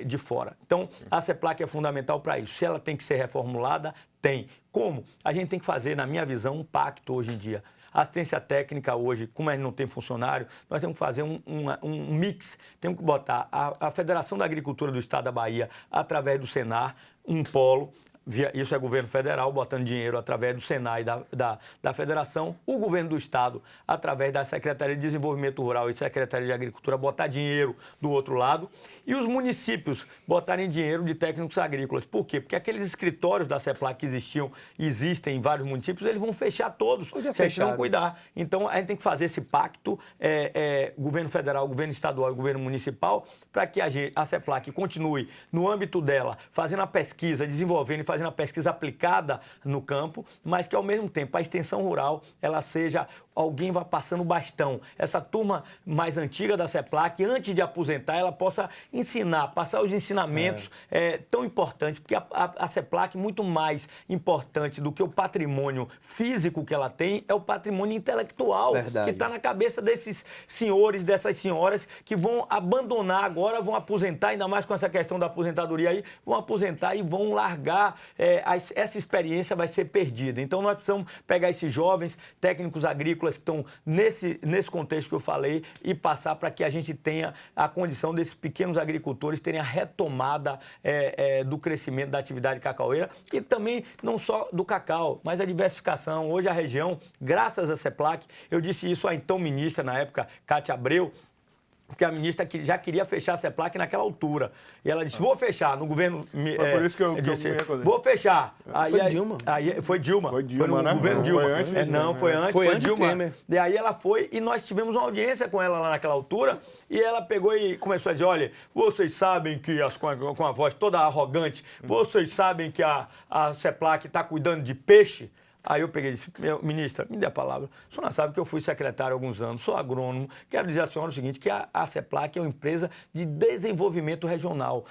[SPEAKER 3] de fora. Então, a CEPLAC é fundamental para isso. Se ela tem que ser reformulada, tem. Como? A gente tem que fazer, na minha visão, um pacto hoje em dia. A assistência técnica hoje, como a gente não tem funcionário, nós temos que fazer um mix. Temos que botar a Federação da Agricultura do Estado da Bahia, através do Senar, um polo. Isso é governo federal, botando dinheiro através do Senai da Federação, o governo do Estado, através da Secretaria de Desenvolvimento Rural e Secretaria de Agricultura, botar dinheiro do outro lado, e os municípios botarem dinheiro de técnicos agrícolas. Por quê? Porque aqueles escritórios da CEPLAC que existem em vários municípios, eles vão fechar todos, se a gente não cuidar. Então, a gente tem que fazer esse pacto, governo federal, governo estadual e governo municipal, para que a CEPLAC continue, no âmbito dela, fazendo a pesquisa, desenvolvendo e fazendo a pesquisa aplicada no campo, mas que, ao mesmo tempo, a extensão rural, ela seja, alguém vá passando o bastão. Essa turma mais antiga da CEPLAC, antes de aposentar, ela possa ensinar, passar os ensinamentos tão importantes, porque a CEPLAC, muito mais importante do que o patrimônio físico que ela tem, é o patrimônio intelectual, que está na cabeça desses senhores, dessas senhoras, que vão abandonar agora, vão aposentar, ainda mais com essa questão da aposentadoria aí, vão aposentar e vão largar. Essa experiência vai ser perdida. Então, nós precisamos pegar esses jovens técnicos agrícolas que estão nesse contexto que eu falei e passar para que a gente tenha a condição desses pequenos agricultores terem a retomada do crescimento da atividade cacaueira e também não só do cacau, mas a diversificação. Hoje a região, graças à CEPLAC, eu disse isso à então ministra na época, Cátia Abreu, porque a ministra já queria fechar a CEPLAC naquela altura. E ela disse, vou fechar. No governo...
[SPEAKER 1] Foi por isso que eu
[SPEAKER 3] disse,
[SPEAKER 1] me recordei.
[SPEAKER 3] vou fechar.
[SPEAKER 2] Foi Dilma.
[SPEAKER 3] Foi Dilma.
[SPEAKER 1] Foi Dilma,
[SPEAKER 3] no
[SPEAKER 1] né?
[SPEAKER 3] governo
[SPEAKER 1] Não,
[SPEAKER 3] Dilma.
[SPEAKER 1] foi antes de Dilma,
[SPEAKER 3] Não, foi
[SPEAKER 1] né?
[SPEAKER 3] antes,
[SPEAKER 2] Foi
[SPEAKER 3] foi
[SPEAKER 2] antes de
[SPEAKER 3] Dilma.
[SPEAKER 2] Temer.
[SPEAKER 3] E aí ela foi e nós tivemos uma audiência com ela lá naquela altura e ela pegou e começou a dizer, olha, vocês sabem que, com a voz toda arrogante, vocês sabem que a CEPLAC está cuidando de peixe? Aí eu peguei e disse, ministra, me dê a palavra. A senhora sabe que eu fui secretário há alguns anos, sou agrônomo. Quero dizer à senhora o seguinte, que a CEPLAC é uma empresa de desenvolvimento regional.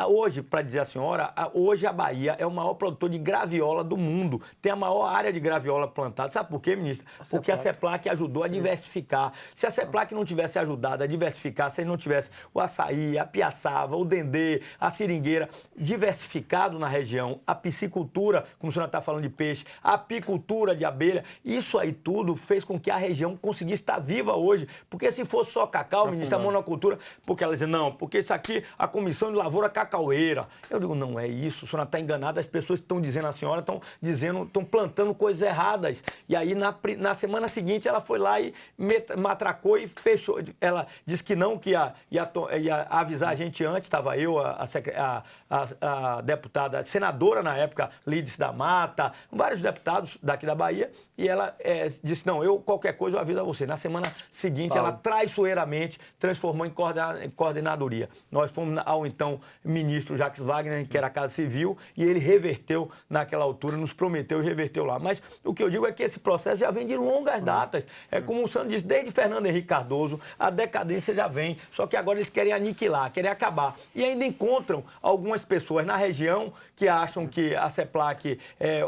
[SPEAKER 3] Hoje, para dizer à senhora, hoje a Bahia é o maior produtor de graviola do mundo. Tem a maior área de graviola plantada. Sabe por quê, ministra? Porque a CEPLAC ajudou a diversificar. Se a CEPLAC não tivesse ajudado a diversificar, se não tivesse o açaí, a piaçava, o dendê, a seringueira diversificado na região, a piscicultura, como a senhora está falando de peixe, a apicultura de abelha, isso aí tudo fez com que a região conseguisse estar viva hoje. Porque se fosse só cacau, ministra, a monocultura, porque ela dizia, não, porque isso aqui, a Comissão de Lavoura Cacaueira. Eu digo, não é isso, a senhora está enganada, as pessoas que estão dizendo, a senhora estão plantando coisas erradas. E aí, na semana seguinte, ela foi lá e matracou e fechou. Ela disse que não, que ia avisar a gente antes, estava eu, a deputada, senadora na época, Lídice da Mata, vários deputados daqui da Bahia, e ela disse, não, qualquer coisa eu aviso a você. Na semana seguinte, ela traiçoeiramente transformou em coordenadoria. Nós fomos ao então ministro Jacques Wagner, que era a Casa Civil, e ele reverteu naquela altura, nos prometeu e reverteu lá. Mas o que eu digo é que esse processo já vem de longas datas. É como o Sandro disse, desde Fernando Henrique Cardoso, a decadência já vem, só que agora eles querem aniquilar, querem acabar. E ainda encontram algumas pessoas na região que acham que a CEPLAC,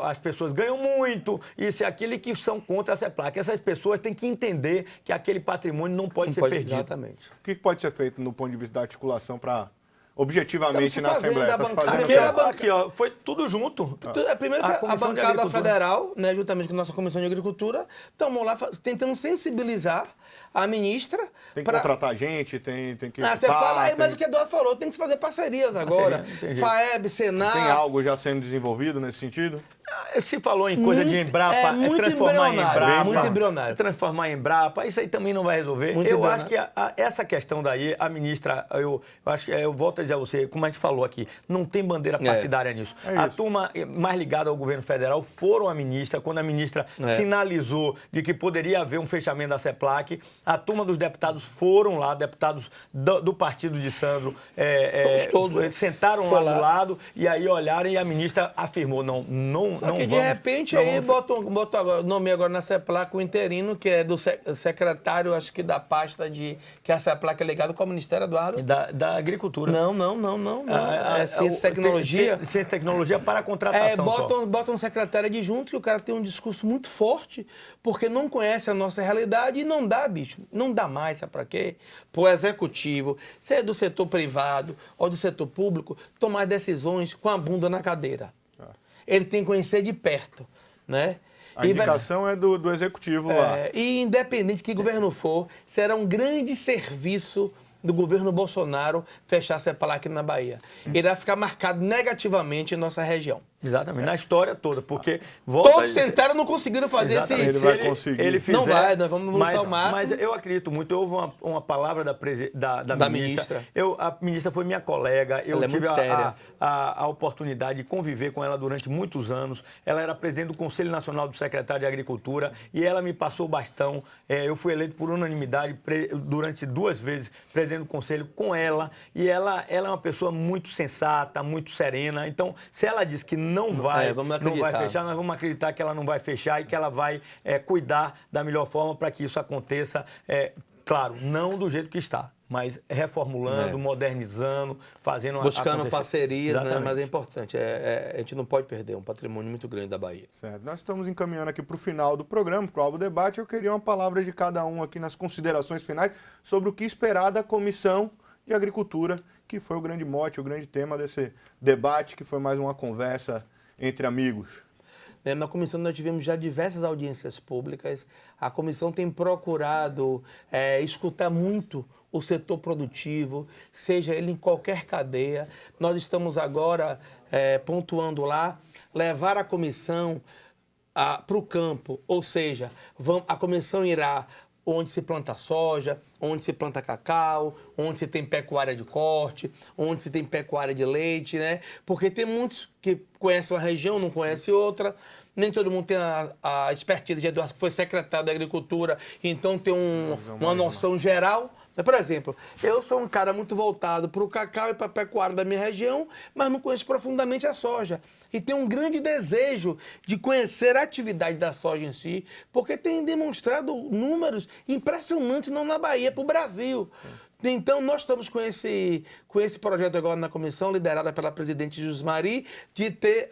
[SPEAKER 3] as pessoas ganham muito, isso e aquilo, e que são contra a CEPLAC. Essas pessoas têm que entender que aquele patrimônio não pode ser perdido.
[SPEAKER 2] Exatamente.
[SPEAKER 1] O que pode ser feito no ponto de vista da articulação para, objetivamente, na
[SPEAKER 2] Estamos
[SPEAKER 1] Assembleia?
[SPEAKER 2] fazendo
[SPEAKER 1] Está se fazendo
[SPEAKER 2] bancada.
[SPEAKER 1] o quê?
[SPEAKER 3] Aqui, ó, foi tudo junto.
[SPEAKER 2] Primeiro,
[SPEAKER 3] A
[SPEAKER 2] a
[SPEAKER 3] Comissão de
[SPEAKER 2] bancada
[SPEAKER 3] Agricultura.
[SPEAKER 2] federal, né, juntamente com a nossa Comissão de Agricultura, estamos lá tentando sensibilizar a ministra.
[SPEAKER 1] Tem que contratar gente, tem que...
[SPEAKER 2] Você fala, mas o que o Eduardo falou, tem que se fazer parcerias agora.
[SPEAKER 3] entendi.
[SPEAKER 2] FAEB, Senar.
[SPEAKER 1] Tem algo já sendo desenvolvido nesse sentido?
[SPEAKER 3] Se falou em coisa de Embrapa,
[SPEAKER 2] muito
[SPEAKER 3] transformar em
[SPEAKER 2] embrionário,
[SPEAKER 3] Embrapa.
[SPEAKER 2] muito embrionário.
[SPEAKER 3] Transformar em Embrapa, isso aí também não vai resolver.
[SPEAKER 2] Muito
[SPEAKER 3] Eu
[SPEAKER 2] embrionário.
[SPEAKER 3] acho que essa questão daí, a ministra, eu acho que eu volto a dizer a você, como a gente falou aqui, não tem bandeira partidária nisso.
[SPEAKER 1] É
[SPEAKER 3] A
[SPEAKER 1] isso.
[SPEAKER 3] turma mais ligada ao governo federal foram a ministra, quando a ministra sinalizou de que poderia haver um fechamento da CEPLAC, a turma dos deputados foram lá, deputados do partido de Sandro,
[SPEAKER 2] todos,
[SPEAKER 3] sentaram lá do lado e aí olharam e a ministra afirmou, não
[SPEAKER 2] Só
[SPEAKER 3] não
[SPEAKER 2] que de
[SPEAKER 3] vamos,
[SPEAKER 2] repente
[SPEAKER 3] não
[SPEAKER 2] aí
[SPEAKER 3] vamos.
[SPEAKER 2] botou agora, o nome agora na CEPLAC, o interino, que é do secretário, acho que da pasta que a CEPLAC é ligada com o Ministério, Eduardo.
[SPEAKER 3] Da agricultura.
[SPEAKER 2] Não. É ciência e tecnologia.
[SPEAKER 3] Ciência e tecnologia para a contratação só.
[SPEAKER 2] Botam um secretário adjunto que o cara tem um discurso muito forte, porque não conhece a nossa realidade e não dá, bicho. Não dá mais, sabe para quê? Para o executivo, se é do setor privado ou do setor público, tomar decisões com a bunda na cadeira. Ele tem que conhecer de perto, né?
[SPEAKER 1] A indicação é do executivo lá.
[SPEAKER 2] E independente de que governo for, será um grande serviço do governo Bolsonaro fechar a CEPLAC aqui na Bahia. Irá ficar marcado negativamente em nossa região.
[SPEAKER 3] Exatamente, na história toda, porque...
[SPEAKER 2] Todos tentaram, não conseguiram fazer
[SPEAKER 3] Exatamente.
[SPEAKER 1] Ele vai conseguir.
[SPEAKER 3] Ele fizer,
[SPEAKER 2] Não vai, nós vamos lutar ao máximo.
[SPEAKER 3] Mas eu acredito muito, houve uma palavra da ministra. A ministra foi minha colega, eu
[SPEAKER 2] Ela é
[SPEAKER 3] tive
[SPEAKER 2] muito séria.
[SPEAKER 3] a oportunidade de conviver com ela durante muitos anos. Ela era presidente do Conselho Nacional do Secretário de Agricultura e ela me passou o bastão. Eu fui eleito por unanimidade durante 2 vezes presidente do Conselho com ela. E ela é uma pessoa muito sensata, muito serena. Então, se ela diz que não vai fechar, nós vamos acreditar que ela não vai fechar e que ela vai cuidar da melhor forma para que isso aconteça. Claro, não do jeito que está, mas reformulando, modernizando, fazendo
[SPEAKER 2] buscando
[SPEAKER 3] acontecer.
[SPEAKER 2] parcerias, né?
[SPEAKER 3] Exatamente.
[SPEAKER 2] Mas é importante. A gente não pode perder um patrimônio muito grande da Bahia.
[SPEAKER 1] Certo. Nós estamos encaminhando aqui para o final do programa, para o Alba Debate. Eu queria uma palavra de cada um aqui nas considerações finais sobre o que esperar da Comissão de Agricultura, que foi o grande mote, o grande tema desse debate, que foi mais uma conversa entre amigos.
[SPEAKER 2] Na comissão nós tivemos já diversas audiências públicas. A comissão tem procurado escutar muito o setor produtivo, seja ele em qualquer cadeia. Nós estamos agora pontuando lá, levar a comissão para o campo, ou seja, a comissão irá onde se planta soja, onde se planta cacau, onde se tem pecuária de corte, onde se tem pecuária de leite, né? Porque tem muitos que conhecem uma região, não conhecem outra. Nem todo mundo tem a expertise de Eduardo, que foi secretário da Agricultura, então tem uma noção geral. Por exemplo, eu sou um cara muito voltado para o cacau e para a pecuária da minha região, mas não conheço profundamente a soja. E tenho um grande desejo de conhecer a atividade da soja em si, porque tem demonstrado números impressionantes não na Bahia, para o Brasil. Então, nós estamos com esse projeto agora na comissão, liderada pela presidente Jusmari, de ter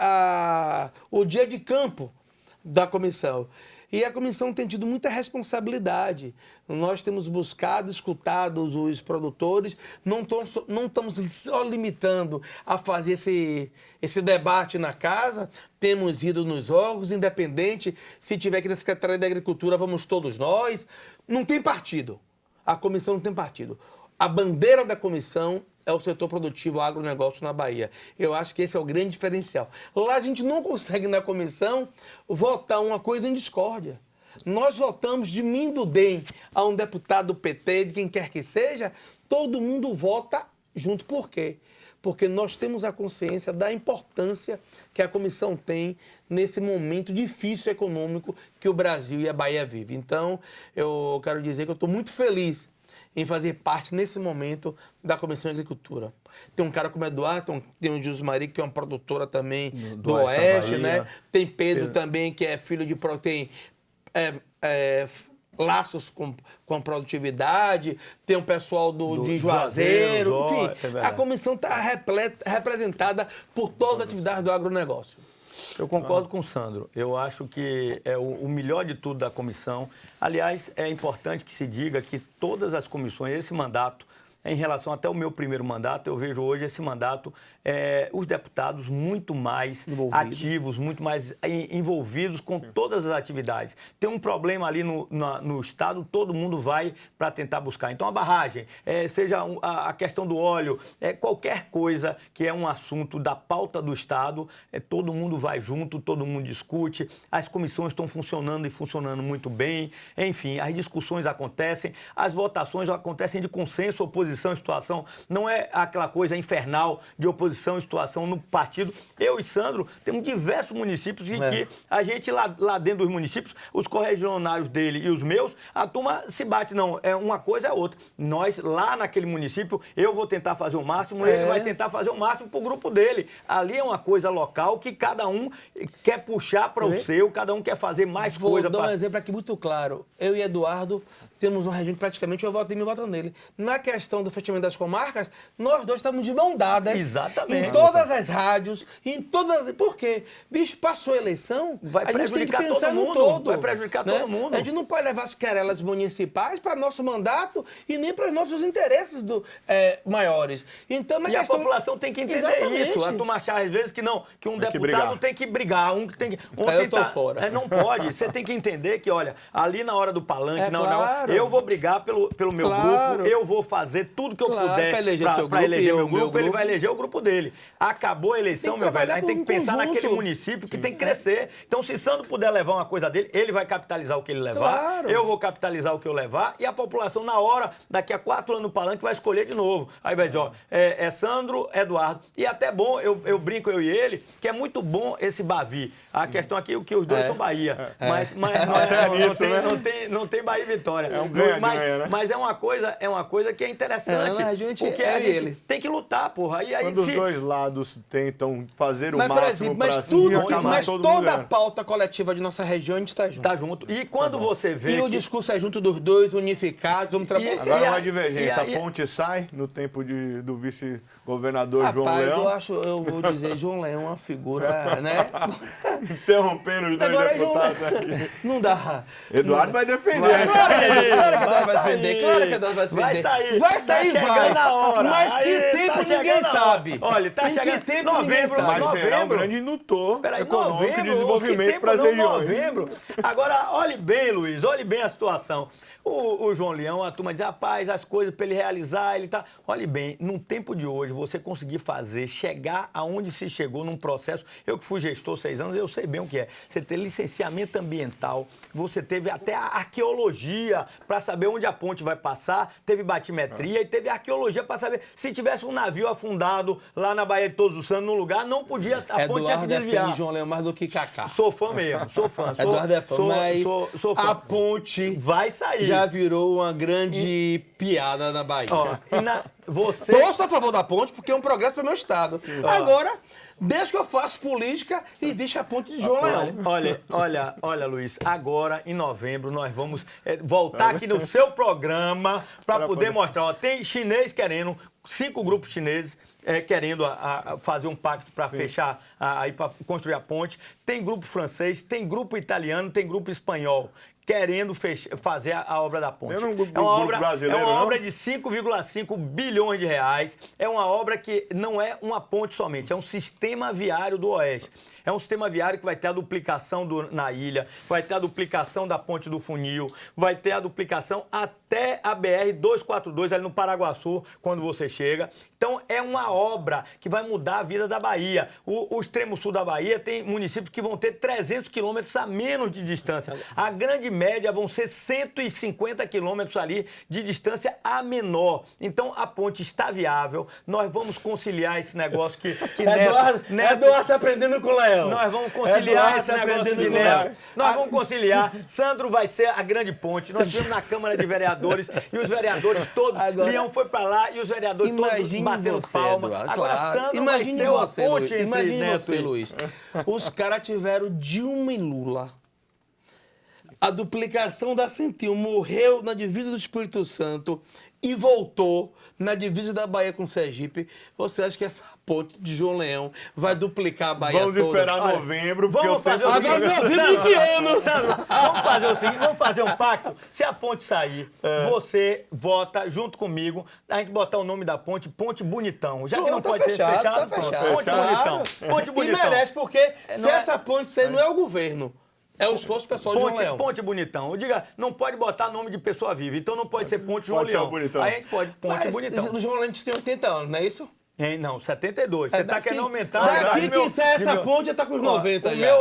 [SPEAKER 2] o dia de campo da comissão. E a comissão tem tido muita responsabilidade. Nós temos buscado, escutado os produtores, não estamos só limitando a fazer esse debate na casa, temos ido nos órgãos, independente, se tiver aqui na Secretaria da Agricultura, vamos todos nós. Não tem partido. A comissão não tem partido. A bandeira da comissão é o setor produtivo, o agronegócio na Bahia. Eu acho que esse é o grande diferencial. Lá a gente não consegue, na comissão, votar uma coisa em discórdia. Nós votamos de mim do DEM a um deputado do PT, de quem quer que seja, todo mundo vota junto. Por quê? Porque nós temos a consciência da importância que a comissão tem nesse momento difícil econômico que o Brasil e a Bahia vivem. Então, eu quero dizer que eu estou muito feliz em fazer parte, nesse momento, da Comissão de Agricultura. Tem um cara como Eduardo, tem o Jusmari, que é uma produtora também do Oeste, né? Tem Pedro também, que é filho de... Tem laços com a produtividade, tem um pessoal de Juazeiro, enfim. A comissão está representada por todas as atividades do agronegócio.
[SPEAKER 3] Eu concordo com o Sandro. Eu acho que é o melhor de tudo da comissão. Aliás, é importante que se diga que todas as comissões, esse mandato, em relação até o meu primeiro mandato, eu vejo hoje esse mandato, os deputados muito mais ativos, muito mais envolvidos com todas as atividades. Tem um problema ali no Estado, todo mundo vai para tentar buscar. Então, a barragem, seja a questão do óleo, qualquer coisa que é um assunto da pauta do Estado, todo mundo vai junto, todo mundo discute, as comissões estão funcionando e funcionando muito bem, enfim, as discussões acontecem, as votações acontecem de consenso, oposição e situação, não é aquela coisa infernal de oposição e situação no partido. Eu e Sandro temos diversos municípios em que a gente lá dentro dos municípios, os correligionários dele e os meus, a turma se bate, não, uma coisa é outra. Nós, lá naquele município, eu vou tentar fazer o máximo, ele vai tentar fazer o máximo pro grupo dele. Ali é uma coisa local que cada um quer puxar para o seu, cada um quer fazer mais coisa.
[SPEAKER 2] Vou dar um exemplo aqui muito claro. Eu e Eduardo temos uma região que praticamente eu voto em mim, voto nele. Na questão do fechamento das comarcas, nós dois estamos de mão dadas.
[SPEAKER 3] Exatamente.
[SPEAKER 2] Em todas as rádios, em todas as... Por quê? Bicho, passou a eleição,
[SPEAKER 3] vai
[SPEAKER 2] a gente tem que
[SPEAKER 3] prejudicar
[SPEAKER 2] pensar
[SPEAKER 3] todo
[SPEAKER 2] no
[SPEAKER 3] mundo,
[SPEAKER 2] todo.
[SPEAKER 3] vai prejudicar todo mundo.
[SPEAKER 2] A gente não pode levar as querelas municipais para nosso mandato e nem para os nossos interesses maiores. Então,
[SPEAKER 3] a população tem que entender isso. A turma achar, às vezes, que não, que um deputado tem que brigar, um que tem que...
[SPEAKER 2] eu tô fora.
[SPEAKER 3] Não pode. Você tem que entender que, olha, ali na hora do palanque, eu vou brigar pelo meu grupo, eu vou fazer tudo que eu puder para eleger meu grupo, ele vai eleger o grupo dele. Acabou a eleição, meu velho, a gente tem que pensar naquele município que tem que crescer. Então, se Sandro puder levar uma coisa dele, ele vai capitalizar o que ele levar, eu vou capitalizar o que eu levar, e a população, na hora, daqui a 4 anos no palanque, vai escolher de novo. Aí vai dizer, ó, Sandro, Eduardo. E até bom, eu brinco, eu e ele, que é muito bom esse Bavi. A questão aqui é que os dois são Bahia. Mas não tem Bahia e Vitória.
[SPEAKER 1] É um ganha-ganha, né?
[SPEAKER 3] Mas é uma coisa que é interessante. Porque a gente tem que lutar, porra. E aí,
[SPEAKER 1] quando os dois lados tentam fazer o máximo para
[SPEAKER 2] mas toda a pauta coletiva de nossa região, a gente está junto.
[SPEAKER 3] Tá junto. E quando você vê.
[SPEAKER 2] E o discurso é junto dos dois, unificados, vamos trabalhar.
[SPEAKER 1] Agora uma divergência. A ponte sai no tempo do vice-governador João Leão.
[SPEAKER 2] Eu vou dizer, João Leão é uma figura, né?
[SPEAKER 1] Interrompendo os dois deputados aqui.
[SPEAKER 2] Não dá.
[SPEAKER 1] Eduardo vai defender.
[SPEAKER 2] Claro que Eduardo vai defender.
[SPEAKER 3] Vai sair.
[SPEAKER 2] Vai Essa aí
[SPEAKER 3] chegando
[SPEAKER 2] vai.
[SPEAKER 3] na hora.
[SPEAKER 2] Mas que
[SPEAKER 3] Aí,
[SPEAKER 2] tempo
[SPEAKER 3] tá
[SPEAKER 2] ninguém
[SPEAKER 3] chegando a hora.
[SPEAKER 2] sabe.
[SPEAKER 3] Olha, tá
[SPEAKER 2] Em que
[SPEAKER 3] chegando
[SPEAKER 2] tempo ninguém
[SPEAKER 3] novembro,
[SPEAKER 2] sabe.
[SPEAKER 1] Mas será um
[SPEAKER 3] novembro.
[SPEAKER 1] grande indutor
[SPEAKER 3] Peraí,
[SPEAKER 1] econômico de
[SPEAKER 3] novembro,
[SPEAKER 1] desenvolvimento
[SPEAKER 3] que
[SPEAKER 1] para as
[SPEAKER 3] tempo não,
[SPEAKER 1] regiões.
[SPEAKER 3] novembro. Agora, olhe bem, Luiz, olhe bem a situação. O João Leão, a turma diz, rapaz, as coisas para ele realizar, ele tá... Olhe bem, num tempo de hoje, você conseguir fazer, chegar aonde se chegou num processo, eu que fui gestor 6 anos, eu sei bem o que é. Você ter licenciamento ambiental, você teve até a arqueologia para saber onde a ponte vai passar, teve batimetria e teve arqueologia para saber se tivesse um navio afundado lá na Baía de Todos os Santos, num lugar, não podia, a ponte tinha que
[SPEAKER 2] Eduardo
[SPEAKER 3] desviar.
[SPEAKER 2] defende João Leão mais do que Kaká.
[SPEAKER 3] Sou fã mesmo, sou fã.
[SPEAKER 2] Eduardo é fã, mas
[SPEAKER 3] sou fã.
[SPEAKER 2] a ponte
[SPEAKER 3] Vai sair.
[SPEAKER 2] já virou uma grande piada na Bahia.
[SPEAKER 3] Ó, você...
[SPEAKER 2] Torço a favor da ponte porque é um progresso para o meu estado. Agora, desde que eu faço política, existe a ponte de João Leão.
[SPEAKER 3] Olha, Luiz, agora em novembro nós vamos voltar aqui no seu programa para poder mostrar. Ó, tem chinês querendo, 5 grupos chineses querendo fazer um pacto para fechar, para construir a ponte. Tem grupo francês, tem grupo italiano, tem grupo espanhol querendo fazer a obra da ponte. É uma obra de 5,5 bilhões de reais. É uma obra que não é uma ponte somente, é um sistema viário do Oeste. É um sistema viário que vai ter a duplicação na ilha, vai ter a duplicação da ponte do Funil, vai ter a duplicação até a BR-242 ali no Paraguaçu, quando você chega. Então, é uma obra que vai mudar a vida da Bahia. O extremo sul da Bahia tem municípios que vão ter 300 quilômetros a menos de distância. A grande média vão ser 150 quilômetros ali de distância a menor. Então, a ponte está viável. Nós vamos conciliar esse negócio que
[SPEAKER 2] Eduardo tá aprendendo com o Leão.
[SPEAKER 3] Nós vamos conciliar esse negócio de Neto. Nós vamos conciliar. Sandro vai ser a grande ponte. Nós estivemos na Câmara de Vereadores e os vereadores todos. Leão foi pra lá e os vereadores todos batendo palma.
[SPEAKER 2] Eduardo,
[SPEAKER 3] Agora,
[SPEAKER 2] claro.
[SPEAKER 3] Sandro
[SPEAKER 2] Imagine
[SPEAKER 3] vai
[SPEAKER 2] você,
[SPEAKER 3] ser a ponte
[SPEAKER 2] Luiz.
[SPEAKER 3] entre
[SPEAKER 2] Imagine
[SPEAKER 3] Neto
[SPEAKER 2] você,
[SPEAKER 3] e...
[SPEAKER 2] Luiz. Os caras tiveram Dilma e Lula. A duplicação da 101 morreu na divisa do Espírito Santo e voltou na divisa da Bahia com Sergipe. Você acha que essa ponte de João Leão vai duplicar a Bahia
[SPEAKER 1] Vamos
[SPEAKER 2] toda?
[SPEAKER 1] esperar novembro, porque
[SPEAKER 3] Vamos fazer o seguinte.
[SPEAKER 2] Agora novembro de que ano?
[SPEAKER 3] Sandro, vamos fazer o seguinte, vamos fazer um pacto. Se a ponte sair, você vota junto comigo, a gente botar o nome da ponte, Ponte Bonitão. Já que não
[SPEAKER 2] Tá
[SPEAKER 3] pode
[SPEAKER 2] fechado,
[SPEAKER 3] ser fechado,
[SPEAKER 2] tá
[SPEAKER 3] pronto.
[SPEAKER 2] fechado.
[SPEAKER 3] Ponte Bonitão. Ponte
[SPEAKER 2] E
[SPEAKER 3] Bonitão.
[SPEAKER 2] merece, porque se
[SPEAKER 3] não é-
[SPEAKER 2] essa ponte sair, não é o governo. É o esforço pessoal de João Leão.
[SPEAKER 3] Ponte Bonitão. Diga, não pode botar nome de pessoa viva. Então não pode ser Ponte João
[SPEAKER 1] Pode ser o
[SPEAKER 3] Leão.
[SPEAKER 1] Bonitão.
[SPEAKER 3] Aí a gente pode Ponte
[SPEAKER 2] Mas
[SPEAKER 3] Bonitão.
[SPEAKER 2] o João Leão tem 80 anos, não é isso?
[SPEAKER 3] Hein, não, 72. Você tá querendo aumentar a idade
[SPEAKER 2] Daqui
[SPEAKER 3] do meu-
[SPEAKER 2] que sai
[SPEAKER 3] de
[SPEAKER 2] essa
[SPEAKER 3] meu-
[SPEAKER 2] ponte já tá com os 90
[SPEAKER 3] o
[SPEAKER 2] já.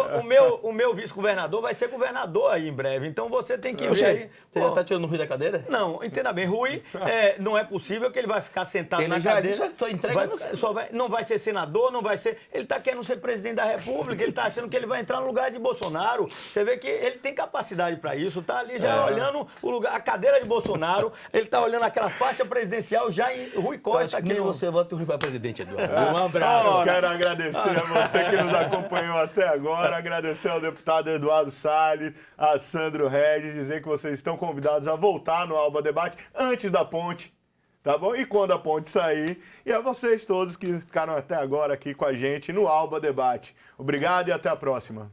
[SPEAKER 3] o meu vice-governador vai ser governador aí em breve. Então você tem que ver aí.
[SPEAKER 2] Você já tá tirando o ruim da cadeira?
[SPEAKER 3] Não, entenda bem, Rui, não é possível que ele vai ficar sentado
[SPEAKER 2] Ele
[SPEAKER 3] na
[SPEAKER 2] já
[SPEAKER 3] cadeira.
[SPEAKER 2] disse, só entrega você.
[SPEAKER 3] Não vai ser senador, não vai ser... Ele tá querendo ser presidente da República, ele tá achando que ele vai entrar no lugar de Bolsonaro. Você vê que ele tem capacidade para isso, tá ali já olhando o lugar, a cadeira de Bolsonaro, ele tá olhando aquela faixa presidencial já em Rui Costa.
[SPEAKER 2] Aqui
[SPEAKER 3] Aqui no...
[SPEAKER 2] você vota o Rui para presidente, Eduardo. Um abraço.
[SPEAKER 1] Quero agradecer a você que nos acompanhou até agora, agradecer ao deputado Eduardo Salles, a Sandro Regis, dizer que vocês estão convidados a voltar no Alba Debate antes da ponte, tá bom? E quando a ponte sair, e a vocês todos que ficaram até agora aqui com a gente no Alba Debate. Obrigado e até a próxima.